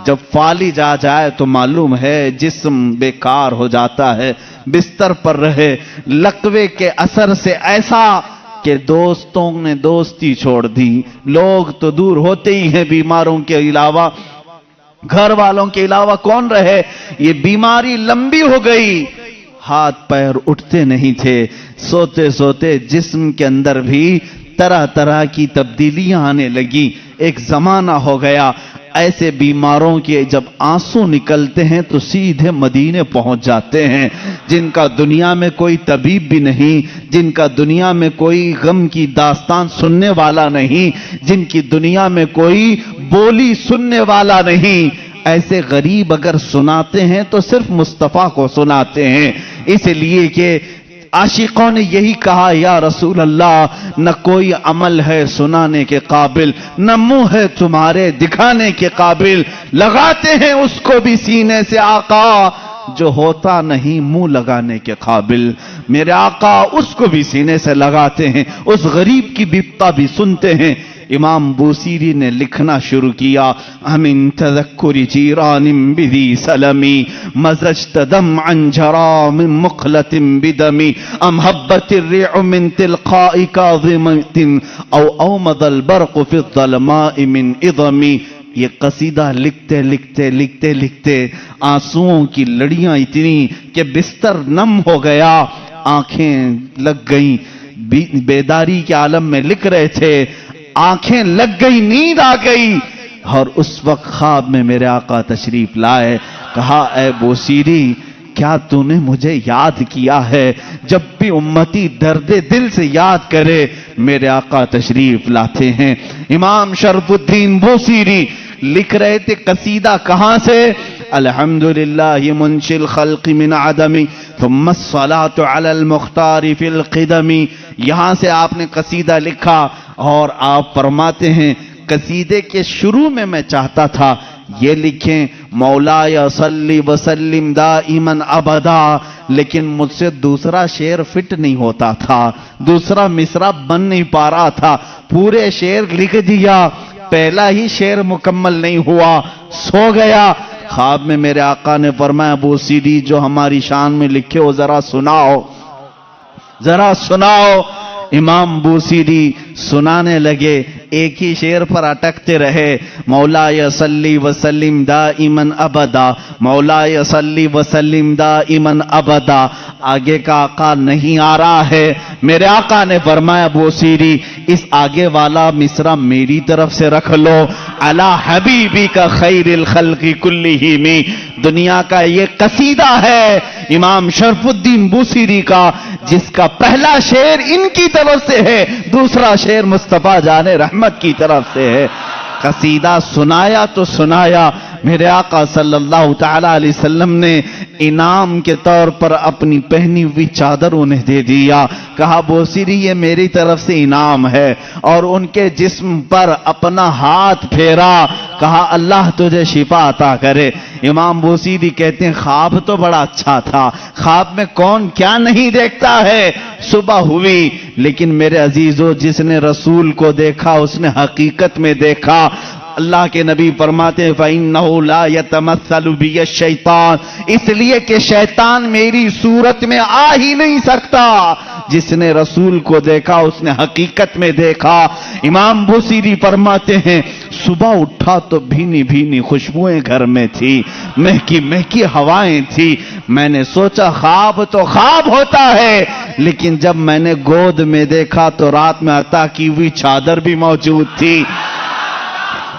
جب فالج آ جائے تو معلوم ہے جسم بیکار ہو جاتا ہے، بستر پر رہے۔ لقوے کے اثر سے ایسا کہ دوستوں نے دوستی چھوڑ دی، لوگ تو دور ہوتے ہی ہیں، بیماروں کے علاوہ گھر والوں کے علاوہ کون رہے؟ یہ بیماری لمبی ہو گئی، ہاتھ پیر اٹھتے نہیں تھے، سوتے سوتے جسم کے اندر بھی طرح طرح کی تبدیلیاں آنے لگی۔ ایک زمانہ ہو گیا ایسے بیماروں کے جب آنسو نکلتے ہیں تو سیدھے مدینے پہنچ جاتے ہیں، جن کا دنیا میں کوئی طبیب بھی نہیں، جن کا دنیا میں کوئی غم کی داستان سننے والا نہیں، جن کی دنیا میں کوئی بولی سننے والا نہیں، ایسے غریب اگر سناتے ہیں تو صرف مصطفیٰ کو سناتے ہیں، اس لیے کہ عاشقوں نے یہی کہا، یا رسول اللہ نہ کوئی عمل ہے سنانے کے قابل، نہ منہ ہے تمہارے دکھانے کے قابل، لگاتے ہیں اس کو بھی سینے سے آقا جو ہوتا نہیں منہ لگانے کے قابل۔ میرے آقا اس کو بھی سینے سے لگاتے ہیں، اس غریب کی بپتا بھی سنتے ہیں۔ امام بوصیری نے لکھنا شروع کیا، من تذکر جیران بذی سلمی مزجت دمعا جرا من مقلت بدمی ام حبت الريع من تلقاء کاظمت او اومض البرق فی الظلماء من اضمی۔ یہ قصیدہ لکھتے لکھتے لکھتے لکھتے آنسوؤں کی لڑیاں اتنی کہ بستر نم ہو گیا، آنکھیں لگ گئیں، بیداری کے عالم میں لکھ رہے تھے، آنکھیں لگ گئی، نیند آ گئی، اور اس وقت خواب میں میرے آقا تشریف لائے۔ کہا اے بوصیری کیا تو نے مجھے یاد کیا ہے؟ جب بھی امتی درد دل سے یاد کرے میرے آقا تشریف لاتے ہیں۔ امام شرف الدین بوصیری لکھ رہے تھے قصیدہ کہاں سے؟ الحمدللہ منشی الخلق من عدمی ثم الصلاة علی المختار فی القدمی۔ یہاں سے آپ نے قصیدہ لکھا اور آپ فرماتے ہیں قصیدے کے شروع میں چاہتا تھا یہ لکھیں مولایا صلی وسلم دائما ابدا، لیکن مجھ سے دوسرا شعر فٹ نہیں ہوتا تھا، دوسرا مصرع بن نہیں پا رہا تھا، پورے شعر لکھ دیا، پہلا ہی شعر مکمل نہیں ہوا، سو گیا۔ خواب میں میرے آقا نے فرمایا بوصیری جو ہماری شان میں لکھے ہو ذرا سناؤ، ذرا سناؤ۔ امام بوصیری سنانے لگے، ایک ہی شعر پر اٹکتے رہے، مولایا صلی وسلم دائما ابدا، مولایا صلی وسلم دائما ابدا۔ آگے کا آقا نہیں آ رہا ہے، میرے آقا نے فرمایا بوصیری اس آگے والا مصرع میری طرف سے رکھ لو، علی حبیبی کا خیر الخلق کلہم۔ دنیا کا یہ قصیدہ ہے امام شرف الدین بوصیری کا، جس کا پہلا شعر ان کی طرف سے ہے، دوسرا شعر مصطفیٰ جان رحمت کی طرف سے ہے۔ قصیدہ سنایا تو سنایا، میرے آقا صلی اللہ تعالی علیہ وسلم نے انعام کے طور پر اپنی پہنی ہوئی چادر انہیں دے دیا. کہا بوسیری یہ میری طرف سے انعام ہے، اور ان کے جسم پر اپنا ہاتھ پھیرا. کہا اللہ تجھے شفا عطا کرے. امام بوسیری کہتے ہیں خواب تو بڑا اچھا تھا، خواب میں کون کیا نہیں دیکھتا ہے. صبح ہوئی، لیکن میرے عزیزو جس نے رسول کو دیکھا اس نے حقیقت میں دیکھا. اللہ کے نبی فرماتے ہیں فَإِنَّهُ لَا يَتَمَثَّلُ بِيَ الشَّيْطَانِ، اس لیے کہ شیطان میری صورت میں آ ہی نہیں سکتا. جس نے رسول کو دیکھا اس نے حقیقت میں دیکھا. امام بوسیری فرماتے ہیں صبح اٹھا تو بھینی بھینی خوشبوئیں گھر میں تھی، مہکی مہکی ہوائیں تھی. میں نے سوچا خواب تو خواب ہوتا ہے، لیکن جب میں نے گود میں دیکھا تو رات میں عطا کی ہوئی چادر بھی موجود تھی.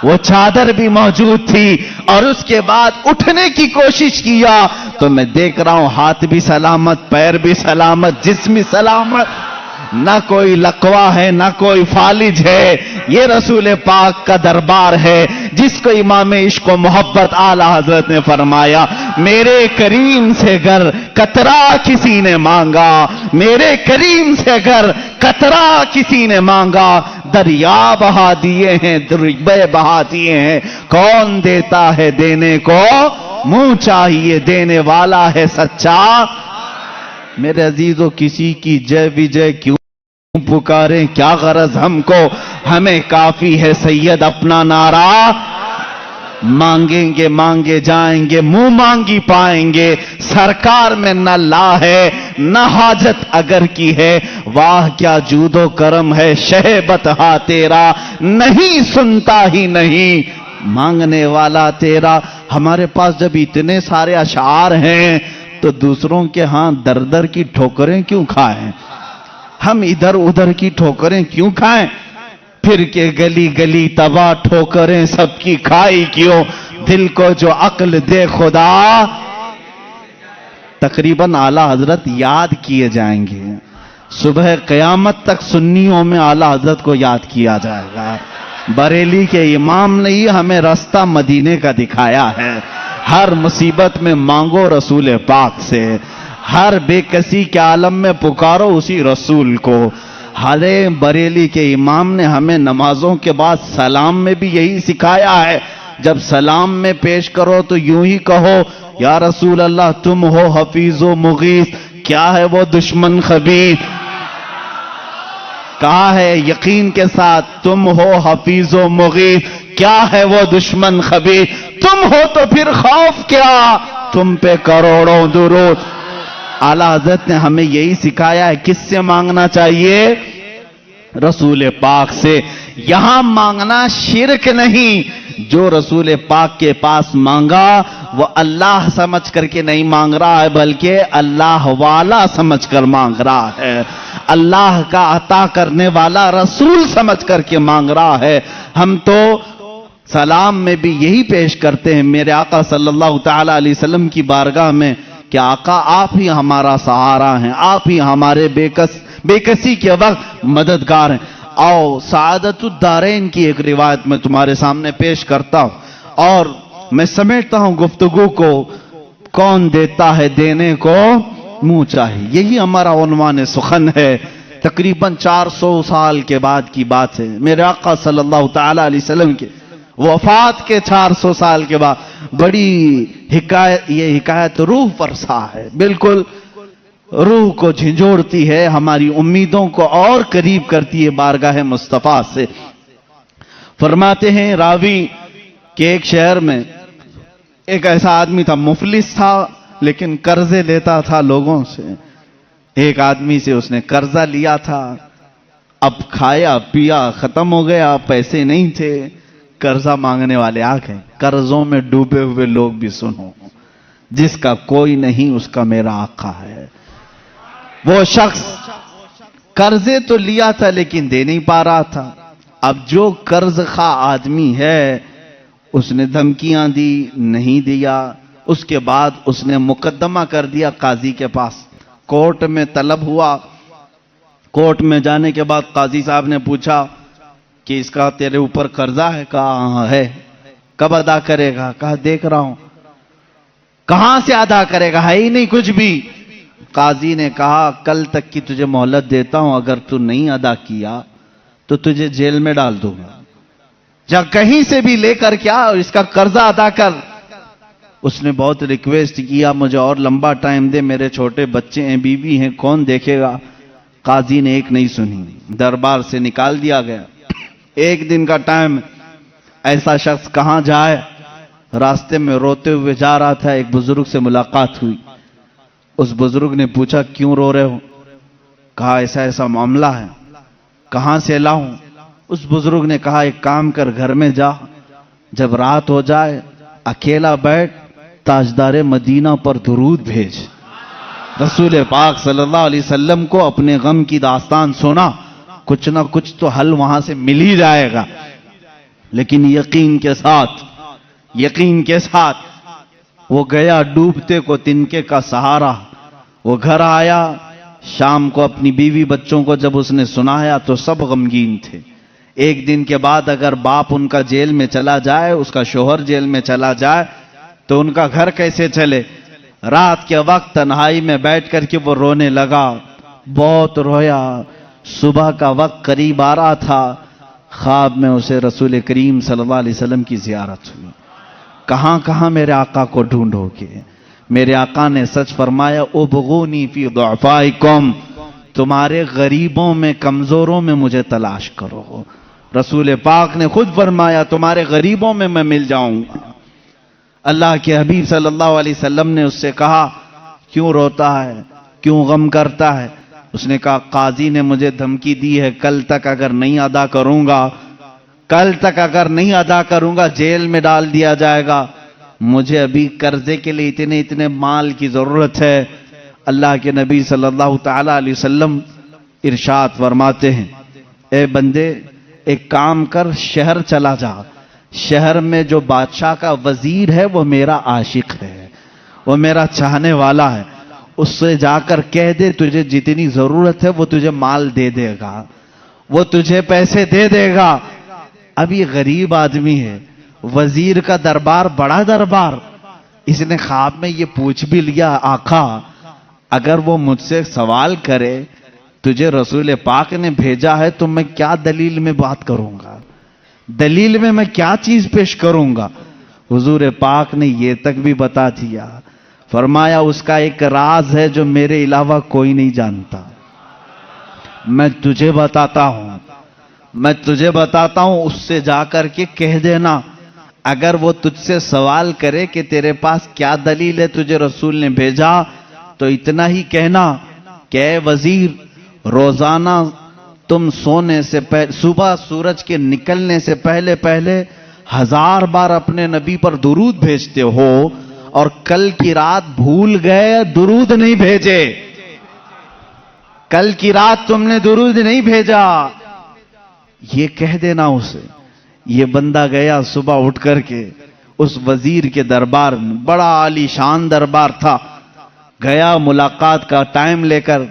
وہ چادر بھی موجود تھی. اور اس کے بعد اٹھنے کی کوشش کیا تو میں دیکھ رہا ہوں ہاتھ بھی سلامت، پیر بھی سلامت، جسم بھی سلامت، نہ کوئی لقوہ ہے نہ کوئی فالج ہے. یہ رسول پاک کا دربار ہے جس کو امام عشق و محبت اعلیٰ حضرت نے فرمایا میرے کریم سے گر قطرہ کسی نے مانگا، میرے کریم سے گر قطرہ کسی نے مانگا. دریا بہا دیے ہیں، دربے بہا دیے ہیں، کون دیتا ہے دینے کو منہ چاہیے، دینے والا ہے سچا. میرے عزیزو کسی کی جے وجے کیوں پکاریں، کیا غرض ہم کو، ہمیں کافی ہے سید اپنا نعرہ. مانگیں گے مانگے جائیں گے، منہ مانگی پائیں گے. سرکار میں نہ لا ہے نہ حاجت اگر کی ہے، واہ کیا جود و کرم ہے شہ بتہا تیرا، نہیں سنتا ہی نہیں مانگنے والا تیرا. ہمارے پاس جب اتنے سارے اشعار ہیں تو دوسروں کے ہاں در در کی ٹھوکریں کیوں کھائیں، ہم ادھر ادھر کی ٹھوکریں کیوں کھائیں، پھر کے گلی گلی تباہ ٹھوکریں سب کی کھائی کیوں. دل کو جو عقل دے خدا. تقریباً اعلیٰ حضرت یاد کیے جائیں گے، صبح قیامت تک سنیوں میں اعلیٰ حضرت کو یاد کیا جائے گا. بریلی کے امام نے ہی ہمیں راستہ مدینے کا دکھایا ہے. ہر مصیبت میں مانگو رسول پاک سے، ہر بے کسی کے عالم میں پکارو اسی رسول کو. حالے بریلی کے امام نے ہمیں نمازوں کے بعد سلام میں بھی یہی سکھایا ہے. جب سلام میں پیش کرو تو یوں ہی کہو یا رسول اللہ تم ہو حفیظ و مغیث. کیا ہے وہ دشمن خبیث، کہا ہے یقین کے ساتھ تم ہو حفیظ و مغیث. کیا ہے وہ دشمن خبیث، تم ہو تو پھر خوف کیا، تم پہ کروڑوں درود. اعلیٰ حضرت نے ہمیں یہی سکھایا ہے. کس سے مانگنا چاہیے؟ رسول پاک سے. یہاں مانگنا شرک نہیں. جو رسول پاک کے پاس مانگا وہ اللہ سمجھ کر کے نہیں مانگ رہا ہے، بلکہ اللہ والا سمجھ کر مانگ رہا ہے. اللہ کا عطا کرنے والا رسول سمجھ کر کے مانگ رہا ہے. ہم تو سلام میں بھی یہی پیش کرتے ہیں میرے آقا صلی اللہ تعالی علیہ وسلم کی بارگاہ میں کہ آقا آپ ہی ہمارا سہارا ہیں، آپ ہی ہمارے بے کسی کے وقت مددگار ہیں. آؤ سعادت الدارین کی ایک روایت میں تمہارے سامنے پیش کرتا ہوں اور میں سمیٹتا ہوں گفتگو کو. کون دیتا ہے دینے کو منہ چاہیے، یہی ہمارا عنوان سخن ہے. تقریباً 400 سال کے بعد کی بات ہے. میرے آقا صلی اللہ تعالی علیہ وسلم کے وفات کے 400 سال کے بعد بڑی حکایت، یہ حکایت روح فرسا ہے، بالکل روح کو جھنجھوڑتی ہے، ہماری امیدوں کو اور قریب کرتی ہے بارگاہ مصطفیٰ سے. فرماتے ہیں راوی کہ ایک شہر میں ایک ایسا آدمی تھا، مفلس تھا لیکن قرضے لیتا تھا لوگوں سے. ایک آدمی سے اس نے قرضہ لیا تھا، اب کھایا پیا ختم ہو گیا، پیسے نہیں تھے. قرضہ مانگنے والے آ گئے. قرضوں میں ڈوبے ہوئے لوگ بھی سنو، جس کا کوئی نہیں اس کا میرا آقا ہے. وہ شخص قرضے تو لیا تھا لیکن دے نہیں پا رہا تھا. اب جو قرض خواہ آدمی ہے اس نے دھمکیاں دی، نہیں دیا. اس کے بعد اس نے مقدمہ کر دیا قاضی کے پاس. کورٹ میں طلب ہوا. کورٹ میں جانے کے بعد قاضی صاحب نے پوچھا کہ اس کا تیرے اوپر قرضہ ہے؟ کہا ہاں ہے. کب ادا کرے گا؟ کہا دیکھ رہا ہوں. کہاں سے ادا کرے گا؟ ہے ہی نہیں کچھ بھی۔ قاضی نے کہا کل تک کی تجھے مہلت دیتا ہوں، اگر تو نہیں ادا کیا تو تجھے جیل میں ڈال دوں گا، جا کہیں سے بھی لے کر کیا اور اس کا قرضہ ادا کر۔ اس نے بہت ریکویسٹ کیا مجھے اور لمبا ٹائم دے، میرے چھوٹے بچے ہیں، بیوی ہیں، کون دیکھے گا؟ قاضی نے ایک نہیں سنی، دربار سے نکال دیا گیا۔ ایک دن کا ٹائم، ایسا شخص کہاں جائے؟ راستے میں روتے ہوئے جا رہا تھا، ایک بزرگ سے ملاقات ہوئی۔ اس بزرگ نے پوچھا کیوں رو رہے ہو؟ کہا ایسا ایسا معاملہ ہے۔ کہاں سے لاؤں؟ اس بزرگ نے کہا ایک کام کر، گھر میں جا، جب رات ہو جائے اکیلا بیٹھ، تاجدار مدینہ پر درود بھیج۔ رسول پاک صلی اللہ علیہ وسلم کو اپنے غم کی داستان سنا، کچھ نہ کچھ تو حل وہاں سے مل ہی جائے گا۔ لیکن یقین کے ساتھ وہ گیا، ڈوبتے کو تنکے کا سہارا۔ وہ گھر آیا، شام کو اپنی بیوی بچوں کو جب اس نے سنایا تو سب غمگین تھے۔ ایک دن کے بعد اگر باپ ان کا جیل میں چلا جائے، اس کا شوہر جیل میں چلا جائے تو ان کا گھر کیسے چلے؟ رات کے وقت تنہائی میں بیٹھ کر کے وہ رونے لگا، بہت رویا۔ صبح کا وقت قریب آ رہا تھا، خواب میں اسے رسول کریم صلی اللہ علیہ وسلم کی زیارت ہوئی۔ کہاں کہاں میرے آقا کو ڈھونڈو گے؟ میرے آقا نے سچ فرمایا، ابغونی فی ضعفائکم، تمہارے غریبوں میں، کمزوروں میں مجھے تلاش کرو۔ رسول پاک نے خود فرمایا تمہارے غریبوں میں میں مل جاؤں گا۔ اللہ کے حبیب صلی اللہ علیہ وسلم نے اس سے کہا کیوں روتا ہے، کیوں غم کرتا ہے؟ اس نے کہا قاضی نے مجھے دھمکی دی ہے، کل تک اگر نہیں ادا کروں گا جیل میں ڈال دیا جائے گا۔ مجھے ابھی قرضے کے لیے اتنے مال کی ضرورت ہے۔ اللہ کے نبی صلی اللہ تعالی علیہ وسلم ارشاد فرماتے ہیں، اے بندے ایک کام کر، شہر چلا جا، شہر میں جو بادشاہ کا وزیر ہے وہ میرا عاشق ہے، وہ میرا چاہنے والا ہے، اس سے جا کر کہہ دے تجھے جتنی ضرورت ہے وہ تجھے مال دے دے گا، وہ تجھے پیسے دے دے گا۔ اب یہ غریب آدمی ہے، وزیر کا دربار بڑا دربار، اس نے خواب میں یہ پوچھ بھی لیا آقا اگر وہ مجھ سے سوال کرے تجھے رسول پاک نے بھیجا ہے تو میں کیا دلیل میں بات کروں گا، دلیل میں کیا چیز پیش کروں گا؟ حضور پاک نے یہ تک بھی بتا دیا، فرمایا اس کا ایک راز ہے جو میرے علاوہ کوئی نہیں جانتا، میں تجھے بتاتا ہوں، اس سے جا کر کے کہہ دینا اگر وہ تجھ سے سوال کرے کہ تیرے پاس کیا دلیل ہے تجھے رسول نے بھیجا، تو اتنا ہی کہنا کہ اے وزیر روزانہ تم سونے سے پہلے، صبح سورج کے نکلنے سے پہلے 1000 بار اپنے نبی پر درود بھیجتے ہو، اور کل کی رات بھول گئے درود نہیں بھیجے، کل کی رات تم نے درود نہیں بھیجا، یہ کہہ دینا اسے۔ یہ بندہ گیا صبح اٹھ کر کے اس وزیر کے دربار میں، بڑا عالی شان دربار تھا، گیا ملاقات کا ٹائم لے کر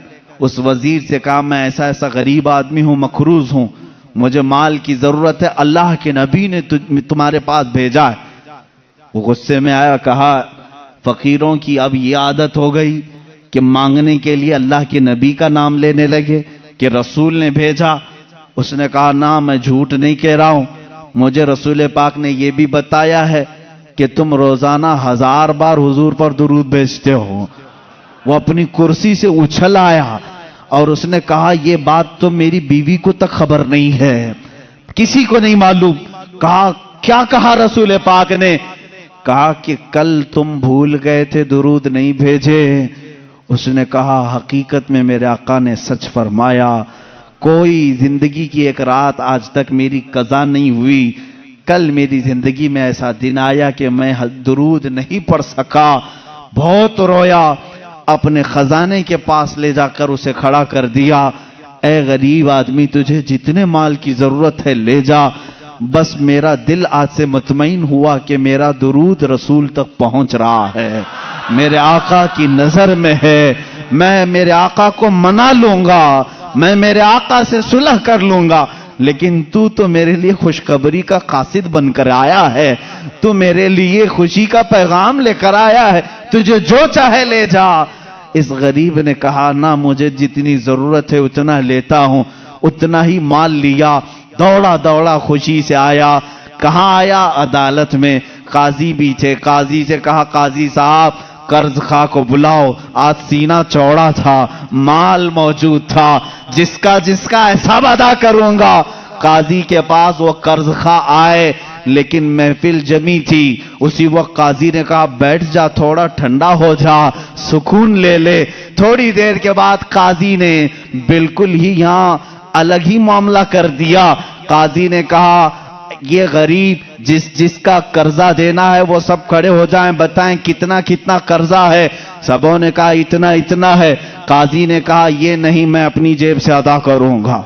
اس وزیر سے کہا میں ایسا غریب آدمی ہوں، مقروض ہوں، مجھے مال کی ضرورت ہے، اللہ کے نبی نے تمہارے پاس بھیجا ہے۔ وہ غصے میں آیا، کہا فقیروں کی اب یہ عادت ہو گئی کہ مانگنے کے لیے اللہ کے نبی کا نام لینے لگے کہ رسول نے بھیجا۔ اس نے کہا نہ، میں جھوٹ نہیں کہہ رہا ہوں، مجھے رسول پاک نے یہ بھی بتایا ہے کہ تم روزانہ 1000 بار حضور پر درود بھیجتے ہو۔ وہ اپنی کرسی سے اچھل آیا اور اس نے کہا یہ بات تو میری بیوی کو تک خبر نہیں ہے، کسی کو نہیں معلوم۔ کہا کیا کہا رسول پاک نے؟ کہا کہ کل تم بھول گئے تھے، درود نہیں بھیجے۔ اس نے کہا حقیقت میں میرے آقا نے سچ فرمایا، کوئی زندگی کی ایک رات آج تک میری قضا نہیں ہوئی، کل میری زندگی میں ایسا دن آیا کہ میں درود نہیں پڑھ سکا، بہت رویا، اپنے خزانے کے پاس لے جا کر اسے کھڑا کر دیا، اے غریب آدمی تجھے جتنے مال کی ضرورت ہے لے جا، بس میرا دل آج سے مطمئن ہوا کہ میرا درود رسول تک پہنچ رہا ہے، میرے آقا کی نظر میں ہے، میں میرے آقا کو منا لوں گا، میں میرے آقا سے صلح کر لوں گا، لیکن تو میرے لیے خوشخبری کا قاصد بن کر آیا ہے، تو میرے لیے خوشی کا پیغام لے کر آیا ہے، تجھے جو چاہے لے جا۔ اس غریب نے کہا نہ، مجھے جتنی ضرورت ہے اتنا لیتا ہوں، اتنا ہی مال لیا، دوڑا دوڑا خوشی سے آیا۔ کہاں آیا؟ عدالت میں۔ قاضی بھی تھے، قاضی سے کہا قاضی صاحب قرض خواہ کو بلاؤ۔ آج سینہ چوڑا تھا، مال موجود تھا، جس کا حساب ادا کروں گا۔ قاضی کے پاس وہ قرض خواہ آئے، لیکن محفل جمی تھی۔ اسی وقت قاضی نے کہا بیٹھ جا، تھوڑا ٹھنڈا ہو جا، سکون لے لے۔ تھوڑی دیر کے بعد قاضی نے بالکل ہی یہاں الگ ہی معاملہ کر دیا۔ قاضی نے کہا یہ غریب جس کا قرضہ دینا ہے وہ سب کھڑے ہو جائیں، بتائیں کتنا کتنا قرضہ ہے۔ سبوں نے کہا اتنا اتنا ہے۔ قاضی نے کہا یہ نہیں، میں اپنی جیب سے ادا کروں گا،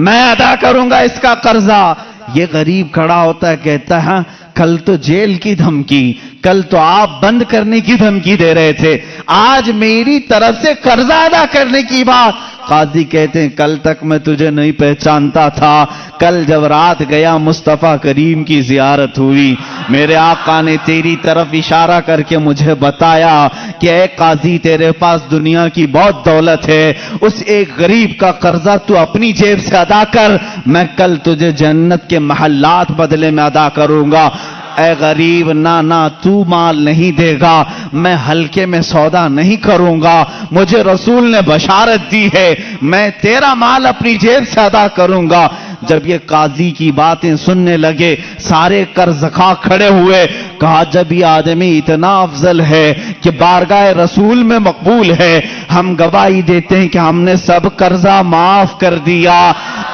میں ادا کروں گا اس کا قرضہ۔ یہ غریب کھڑا ہوتا ہے، کہتا ہے کل تو جیل کی دھمکی، کل تو آپ بند کرنے کی دھمکی دے رہے تھے، آج میری طرف سے قرضہ ادا کرنے کی بات۔ قاضی کہتے ہیں کل تک میں تجھے نہیں پہچانتا تھا، کل جب رات گیا مصطفیٰ کریم کی زیارت ہوئی، میرے آقا نے تیری طرف اشارہ کر کے مجھے بتایا کہ اے قاضی تیرے پاس دنیا کی بہت دولت ہے، اس ایک غریب کا قرضہ تو اپنی جیب سے ادا کر، میں کل تجھے جنت کے محلات بدلے میں ادا کروں گا۔ اے غریب نہ تو مال نہیں دے گا، میں ہلکے میں سودا نہیں کروں گا، مجھے رسول نے بشارت دی ہے، میں تیرا مال اپنی جیب سے ادا کروں گا۔ جب یہ قاضی کی باتیں سننے لگے سارے قرض خواہ کھڑے ہوئے، کہا جب یہ آدمی اتنا افضل ہے کہ بارگاہ رسول میں مقبول ہے، ہم گواہی دیتے ہیں کہ ہم نے سب قرضہ معاف کر دیا،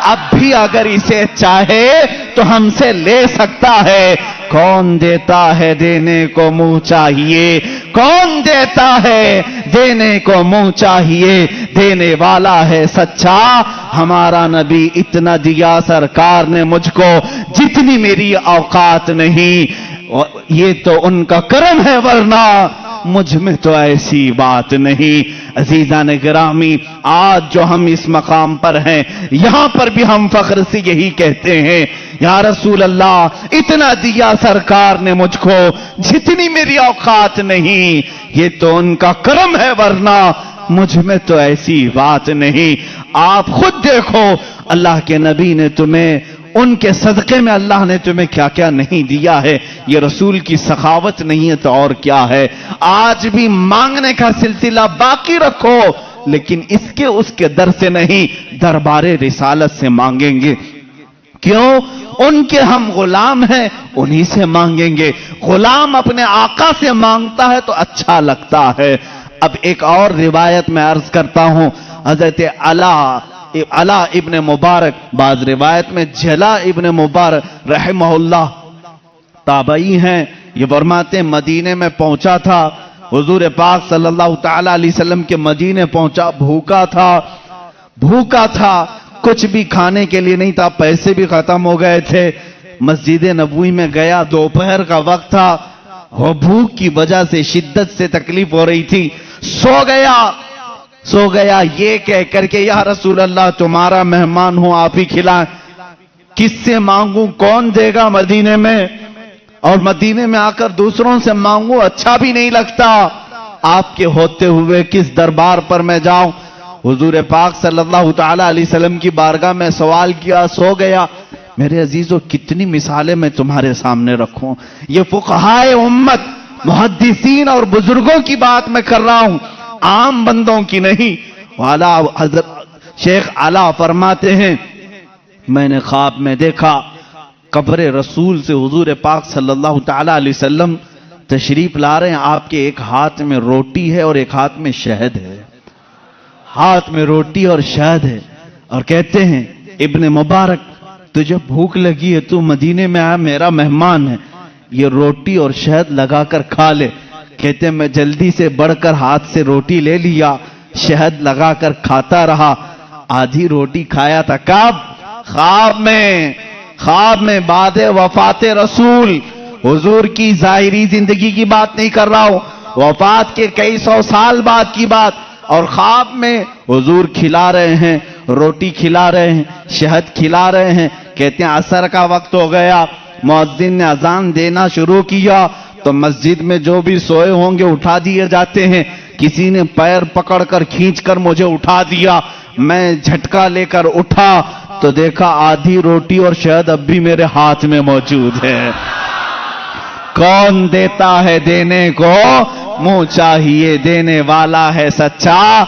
اب بھی اگر اسے چاہے تو ہم سے لے سکتا ہے۔ کون دیتا ہے دینے کو منہ چاہیے، کون دیتا ہے دینے کو منہ چاہیے، دینے والا ہے سچا ہمارا نبی، اتنا دیا سرکار نے مجھ کو جتنی میری اوقات نہیں، یہ تو ان کا کرم ہے ورنہ مجھ میں تو ایسی بات نہیں۔ عزیزان گرامی، آج جو ہم اس مقام پر ہیں یہاں پر بھی ہم فخر سے یہی کہتے ہیں یا رسول اللہ اتنا دیا سرکار نے مجھ کو جتنی میری اوقات نہیں، یہ تو ان کا کرم ہے ورنہ مجھ میں تو ایسی بات نہیں۔ آپ خود دیکھو اللہ کے نبی نے تمہیں، ان کے صدقے میں اللہ نے تمہیں کیا کیا نہیں دیا ہے، یہ رسول کی سخاوت نہیں ہے تو اور کیا ہے۔ آج بھی مانگنے کا سلسلہ باقی رکھو، لیکن اس کے در سے نہیں، دربار رسالت سے مانگیں گے۔ کیوں؟ ان کے ہم غلام ہیں، انہی سے مانگیں گے۔ غلام اپنے آقا سے مانگتا ہے تو اچھا لگتا ہے۔ اب ایک اور روایت میں عرض کرتا ہوں، حضرت علا ابن مبارک، بعض روایت میں جلا ابن مبارک رحمہ اللہ تابعی ہیں، یہ فرماتے ہیں مدینے میں پہنچا تھا، حضور پاک صلی اللہ تعالی علیہ وسلم کے مدینے پہنچا، بھوکا تھا، کچھ بھی کھانے کے لیے نہیں تھا، پیسے بھی ختم ہو گئے تھے۔ مسجد نبوی میں گیا، دوپہر کا وقت تھا، وہ بھوک کی وجہ سے شدت سے تکلیف ہو رہی تھی، سو گیا یہ کہہ کر کے یا رسول اللہ تمہارا مہمان ہوں، آپ ہی کھلائیں۔ کس سے مانگوں، کون دے گا مدینے میں، اور مدینے میں آ کر دوسروں سے مانگوں اچھا بھی نہیں لگتا، آپ کے ہوتے ہوئے کس دربار پر میں جاؤں۔ حضور پاک صلی اللہ تعالی علیہ وسلم کی بارگاہ میں سوال کیا، سو گیا۔ میرے عزیزو کتنی مثالیں میں تمہارے سامنے رکھوں، یہ فقہائے امت محدثین اور بزرگوں کی بات میں کر رہا ہوں، عام بندوں کی نہیں۔ حضرت شیخ علا فرماتے ہیں میں نے خواب میں دیکھا قبر رسول سے حضور پاک صلی اللہ تعالی علیہ وسلم تشریف لا رہے ہیں، آپ کے ایک ہاتھ میں روٹی ہے اور ایک ہاتھ میں شہد ہے، ہاتھ میں روٹی اور شہد ہے، اور کہتے ہیں ابن مبارک تجھے بھوک لگی ہے، تو مدینے میں آیا، میرا مہمان ہے، یہ روٹی اور شہد لگا کر کھا لے۔ کہتے ہیں میں جلدی سے بڑھ کر ہاتھ سے روٹی لے لیا، شہد لگا کر کھاتا رہا، آدھی روٹی کھایا تھا، کب؟ خواب میں بعد وفات رسول، حضور کی ظاہری زندگی کی بات نہیں کر رہا ہوں، وفات کے کئی سو سال بعد کی بات، اور خواب میں حضور کھلا رہے ہیں، روٹی کھلا رہے ہیں، شہد کھلا رہے ہیں۔ کہتے ہیں عصر کا وقت ہو گیا، مؤذن نے اذان دینا شروع کیا تو مسجد میں جو بھی سوئے ہوں گے اٹھا دیے جاتے ہیں. کسی نے پیر پکڑ کر کھینچ کر مجھے اٹھا دیا, میں جھٹکا لے کر اٹھا تو دیکھا آدھی روٹی اور شہد اب بھی میرے ہاتھ میں موجود ہے. کون دیتا ہے دینے کو منہ چاہیے, دینے والا ہے سچا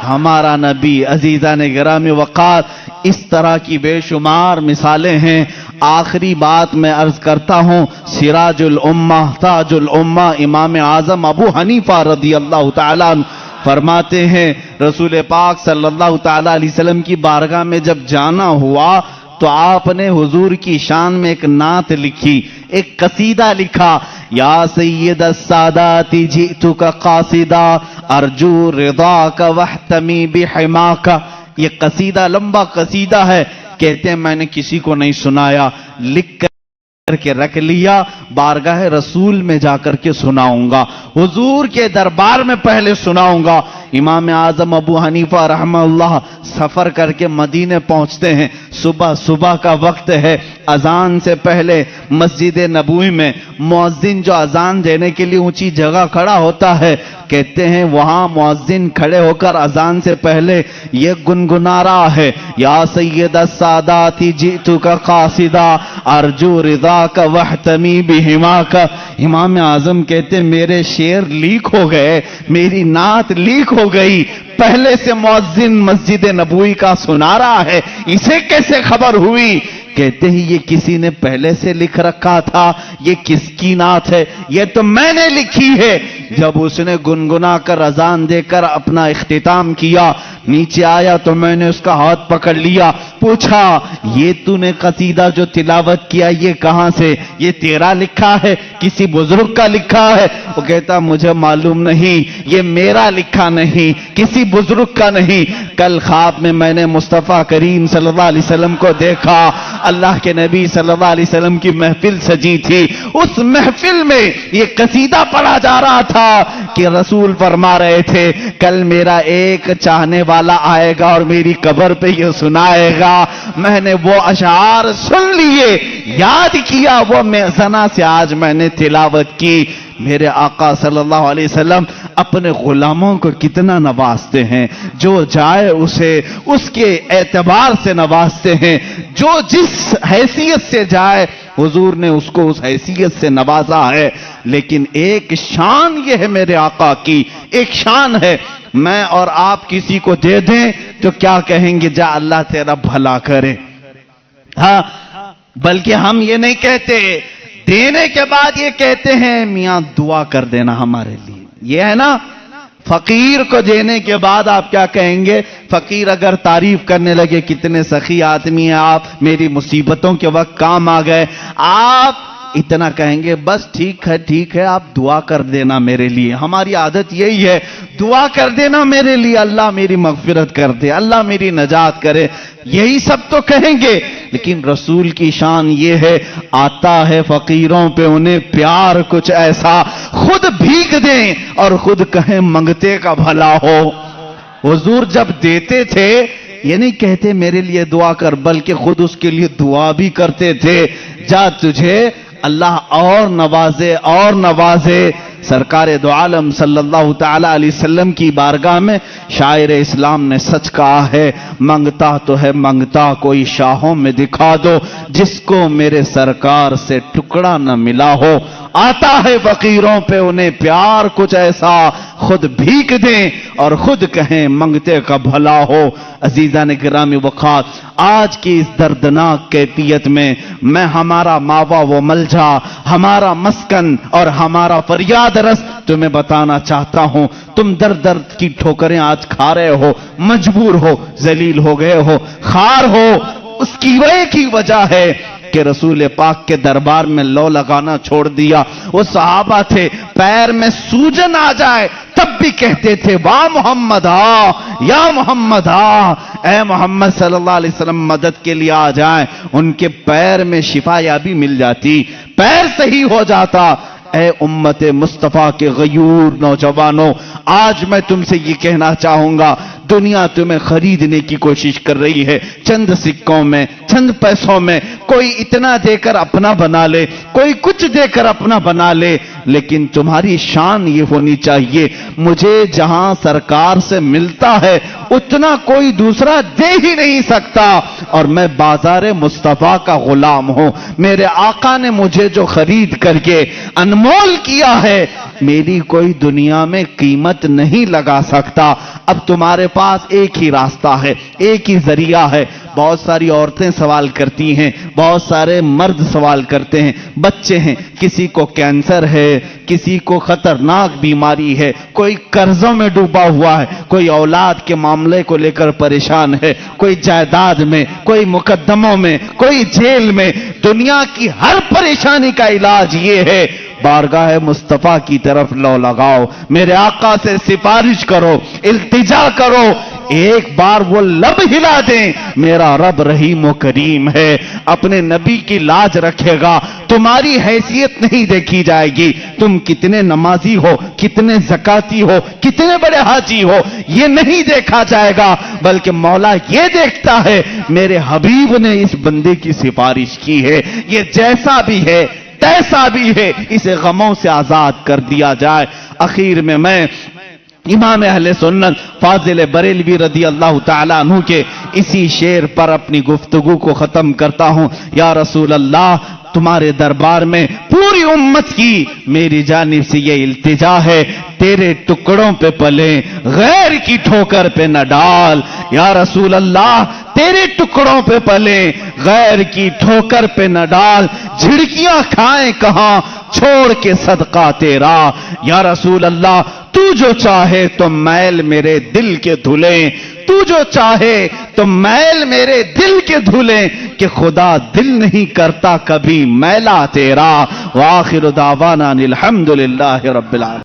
ہمارا نبی. عزیزان گرامی وقار, اس طرح کی بے شمار مثالیں ہیں. آخری بات میں عرض کرتا ہوں, سراج الامہ تاج الامہ امام اعظم ابو حنیفہ رضی اللہ تعالیٰ عنہ فرماتے ہیں, رسول پاک صلی اللہ تعالیٰ علیہ وسلم کی بارگاہ میں جب جانا ہوا تو آپ نے حضور کی شان میں ایک نعت لکھی, ایک قصیدہ لکھا. یا سید السادات جئتک قاصدا ارجو رضاک واحتمی بحماک. یہ قصیدہ لمبا قصیدہ ہے. کہتے ہیں میں نے کسی کو نہیں سنایا, لکھ کر کے رکھ لیا, بارگاہ رسول میں جا کر کے سناؤں گا, حضور کے دربار میں پہلے سناؤں گا. امام اعظم ابو حنیفہ رحمہ اللہ سفر کر کے مدینے پہنچتے ہیں. صبح کا وقت ہے, اذان سے پہلے مسجد نبوی میں مؤذن جو اذان دینے کے لیے اونچی جگہ کھڑا ہوتا ہے, کہتے ہیں وہاں مؤذن کھڑے ہو کر اذان سے پہلے یہ گنگنا رہا ہے, یا سید السادات جئتک قاصدا ارجو رضاک واحتمی بحماک. امام اعظم کہتے ہیں میرے شعر لیک ہو گئے, میری نعت لیک ہو گئی. پہلے سے مؤذن مسجد نبوی کا سنا رہا ہے, اسے کیسے خبر ہوئی؟ کہتے ہیں یہ کسی نے پہلے سے لکھ رکھا تھا. یہ کس کی نعت ہے؟ یہ تو میں نے لکھی ہے. جب اس نے گنگنا کر اذان دے کر اپنا اختتام کیا, نیچے آیا تو میں نے اس کا ہاتھ پکڑ لیا, پوچھا یہ تو نے قصیدہ جو تلاوت کیا یہ کہاں سے؟ یہ تیرا لکھا ہے کسی بزرگ کا لکھا ہے؟ وہ کہتا مجھے معلوم نہیں, یہ میرا لکھا نہیں, کسی بزرگ کا نہیں. کل خواب میں نے مصطفیٰ کریم صلی اللہ علیہ وسلم کو دیکھا, اللہ کے نبی صلی اللہ علیہ وسلم کی محفل سجی تھی. اس محفل میں یہ قصیدہ پڑھا جا رہا تھا کہ رسول فرما رہے تھے کل میرا ایک چاہنے والا آئے گا اور میری قبر پہ یہ سنائے گا. میں نے وہ اشعار سن لیے, یاد کیا, وہ میزنا سے آج میں نے تلاوت کی. میرے آقا صلی اللہ علیہ وسلم اپنے غلاموں کو کتنا نوازتے ہیں, جو جائے اسے اس کے اعتبار سے نوازتے ہیں. جو جس حیثیت سے جائے حضور نے اس کو اس حیثیت سے نوازا ہے. لیکن ایک شان یہ ہے میرے آقا کی, ایک شان ہے, میں اور آپ کسی کو دے دیں تو کیا کہیں گے؟ جا اللہ تیرا بھلا کرے. ہاں, بلکہ ہم یہ نہیں کہتے, دینے کے بعد یہ کہتے ہیں میاں دعا کر دینا ہمارے لیے. یہ ہے نا, فقیر کو دینے کے بعد آپ کیا کہیں گے؟ فقیر اگر تعریف کرنے لگے کتنے سخی آدمی ہیں آپ, میری مصیبتوں کے وقت کام آ گئے, آپ اتنا کہیں گے بس ٹھیک ہے آپ دعا کر دینا میرے لیے. ہماری عادت یہی ہے, دعا کر دینا میرے لیے, اللہ میری مغفرت کر دے, اللہ میری نجات کرے, یہی سب تو کہیں گے. لیکن رسول کی شان یہ ہے, آتا ہے فقیروں پہ انہیں پیار کچھ ایسا, خود بھیگ دیں اور خود کہیں منگتے کا بھلا ہو. حضور جب دیتے تھے یہ نہیں کہتے میرے لیے دعا کر, بلکہ خود اس کے لیے دعا بھی کرتے تھے, جا تجھے اللہ اور نوازے اور نوازے. سرکار دو عالم صلی اللہ تعالی علیہ وسلم کی بارگاہ میں شاعر اسلام نے سچ کہا ہے, منگتا تو ہے منگتا کوئی شاہوں میں دکھا دو, جس کو میرے سرکار سے ٹکڑا نہ ملا ہو. آتا ہے فقیروں پہ انہیں پیار کچھ ایسا, خود بھیک دیں اور خود کہیں منگتے کا بھلا ہو. عزیزان گرامی وقار, آج کی اس دردناک کیفیت میں ہمارا ماوا و ملجا, ہمارا مسکن اور ہمارا فریاد رس تمہیں بتانا چاہتا ہوں. تم درد کی ٹھوکریں آج کھا رہے ہو, مجبور ہو, ذلیل ہو گئے ہو, خار ہو. اس کی وجہ ہے کہ رسول پاک کے دربار میں لو لگانا چھوڑ دیا. وہ صحابہ تھے, پیر میں سوجن آ جائے تب بھی کہتے تھے واہ محمد آ, یا محمد آ, اے محمد صلی اللہ علیہ وسلم مدد کے لیے آ جائیں. ان کے پیر میں شفا یابی مل جاتی, پیر صحیح ہو جاتا. اے امت مصطفیٰ کے غیور نوجوانوں, آج میں تم سے یہ کہنا چاہوں گا, دنیا تمہیں خریدنے کی کوشش کر رہی ہے، چند سکوں میں، چند پیسوں میں، کوئی اتنا دے کر اپنا بنا لے، کوئی کچھ دے کر اپنا بنا لے، لیکن تمہاری شان یہ ہونی چاہیے مجھے جہاں سرکار سے ملتا ہے اتنا کوئی دوسرا دے ہی نہیں سکتا، اور میں بازار مصطفیٰ کا غلام ہوں، میرے آقا نے مجھے جو خرید کر کے انمول کیا ہے میری کوئی دنیا میں قیمت نہیں لگا سکتا۔ اب تمہارے پاس ایک ہی راستہ ہے، ایک ہی ذریعہ ہے۔ بہت ساری عورتیں سوال کرتی ہیں، بہت سارے مرد سوال کرتے ہیں، بچے ہیں، کسی کو کینسر ہے، کسی کو خطرناک بیماری ہے، کوئی قرضوں میں ڈوبا ہوا ہے، کوئی اولاد کے معاملے کو لے کر پریشان ہے، کوئی جائیداد میں، کوئی مقدموں میں، کوئی جیل میں۔ دنیا کی ہر پریشانی کا علاج یہ ہے بارگاہ مصطفیٰ کی طرف لو لگاؤ، میرے آقا سے سفارش کرو، التجا کرو، ایک بار وہ لب ہلا دیں، میرا رب رحیم و کریم ہے، اپنے نبی کی لاج رکھے گا، تمہاری حیثیت نہیں دیکھی جائے گی، تم کتنے نمازی ہو، کتنے زکاتی ہو، کتنے بڑے حاجی ہو، یہ نہیں دیکھا جائے گا، بلکہ مولا یہ دیکھتا ہے میرے حبیب نے اس بندے کی سفارش کی ہے، یہ جیسا بھی ہے کیسا بھی ہے اسے غموں سے آزاد کر دیا جائے۔ اخیر میں امام اہل سنت فاضل بریلوی رضی اللہ تعالیٰ عنہ کے اسی شعر پر اپنی گفتگو کو ختم کرتا ہوں۔ یا رسول اللہ، تمہارے دربار میں پوری امت کی میری جانب سے یہ التجا ہے، تیرے ٹکڑوں پہ پلیں، غیر کی ٹھوکر پہ نہ ڈال۔ یا رسول اللہ، تیرے ٹکڑوں پہ پلیں، غیر کی ٹھوکر پہ نہ ڈال، جھڑکیاں کھائیں کہاں چھوڑ کے صدقہ تیرا۔ یا رسول اللہ، تو جو چاہے تو میل میرے دل کے دھلیں، تو جو چاہے تو میل میرے دل کے دھلیں، کہ خدا دل نہیں کرتا کبھی میلا تیرا۔ وآخر دعوانا الحمدللہ رب العالمین۔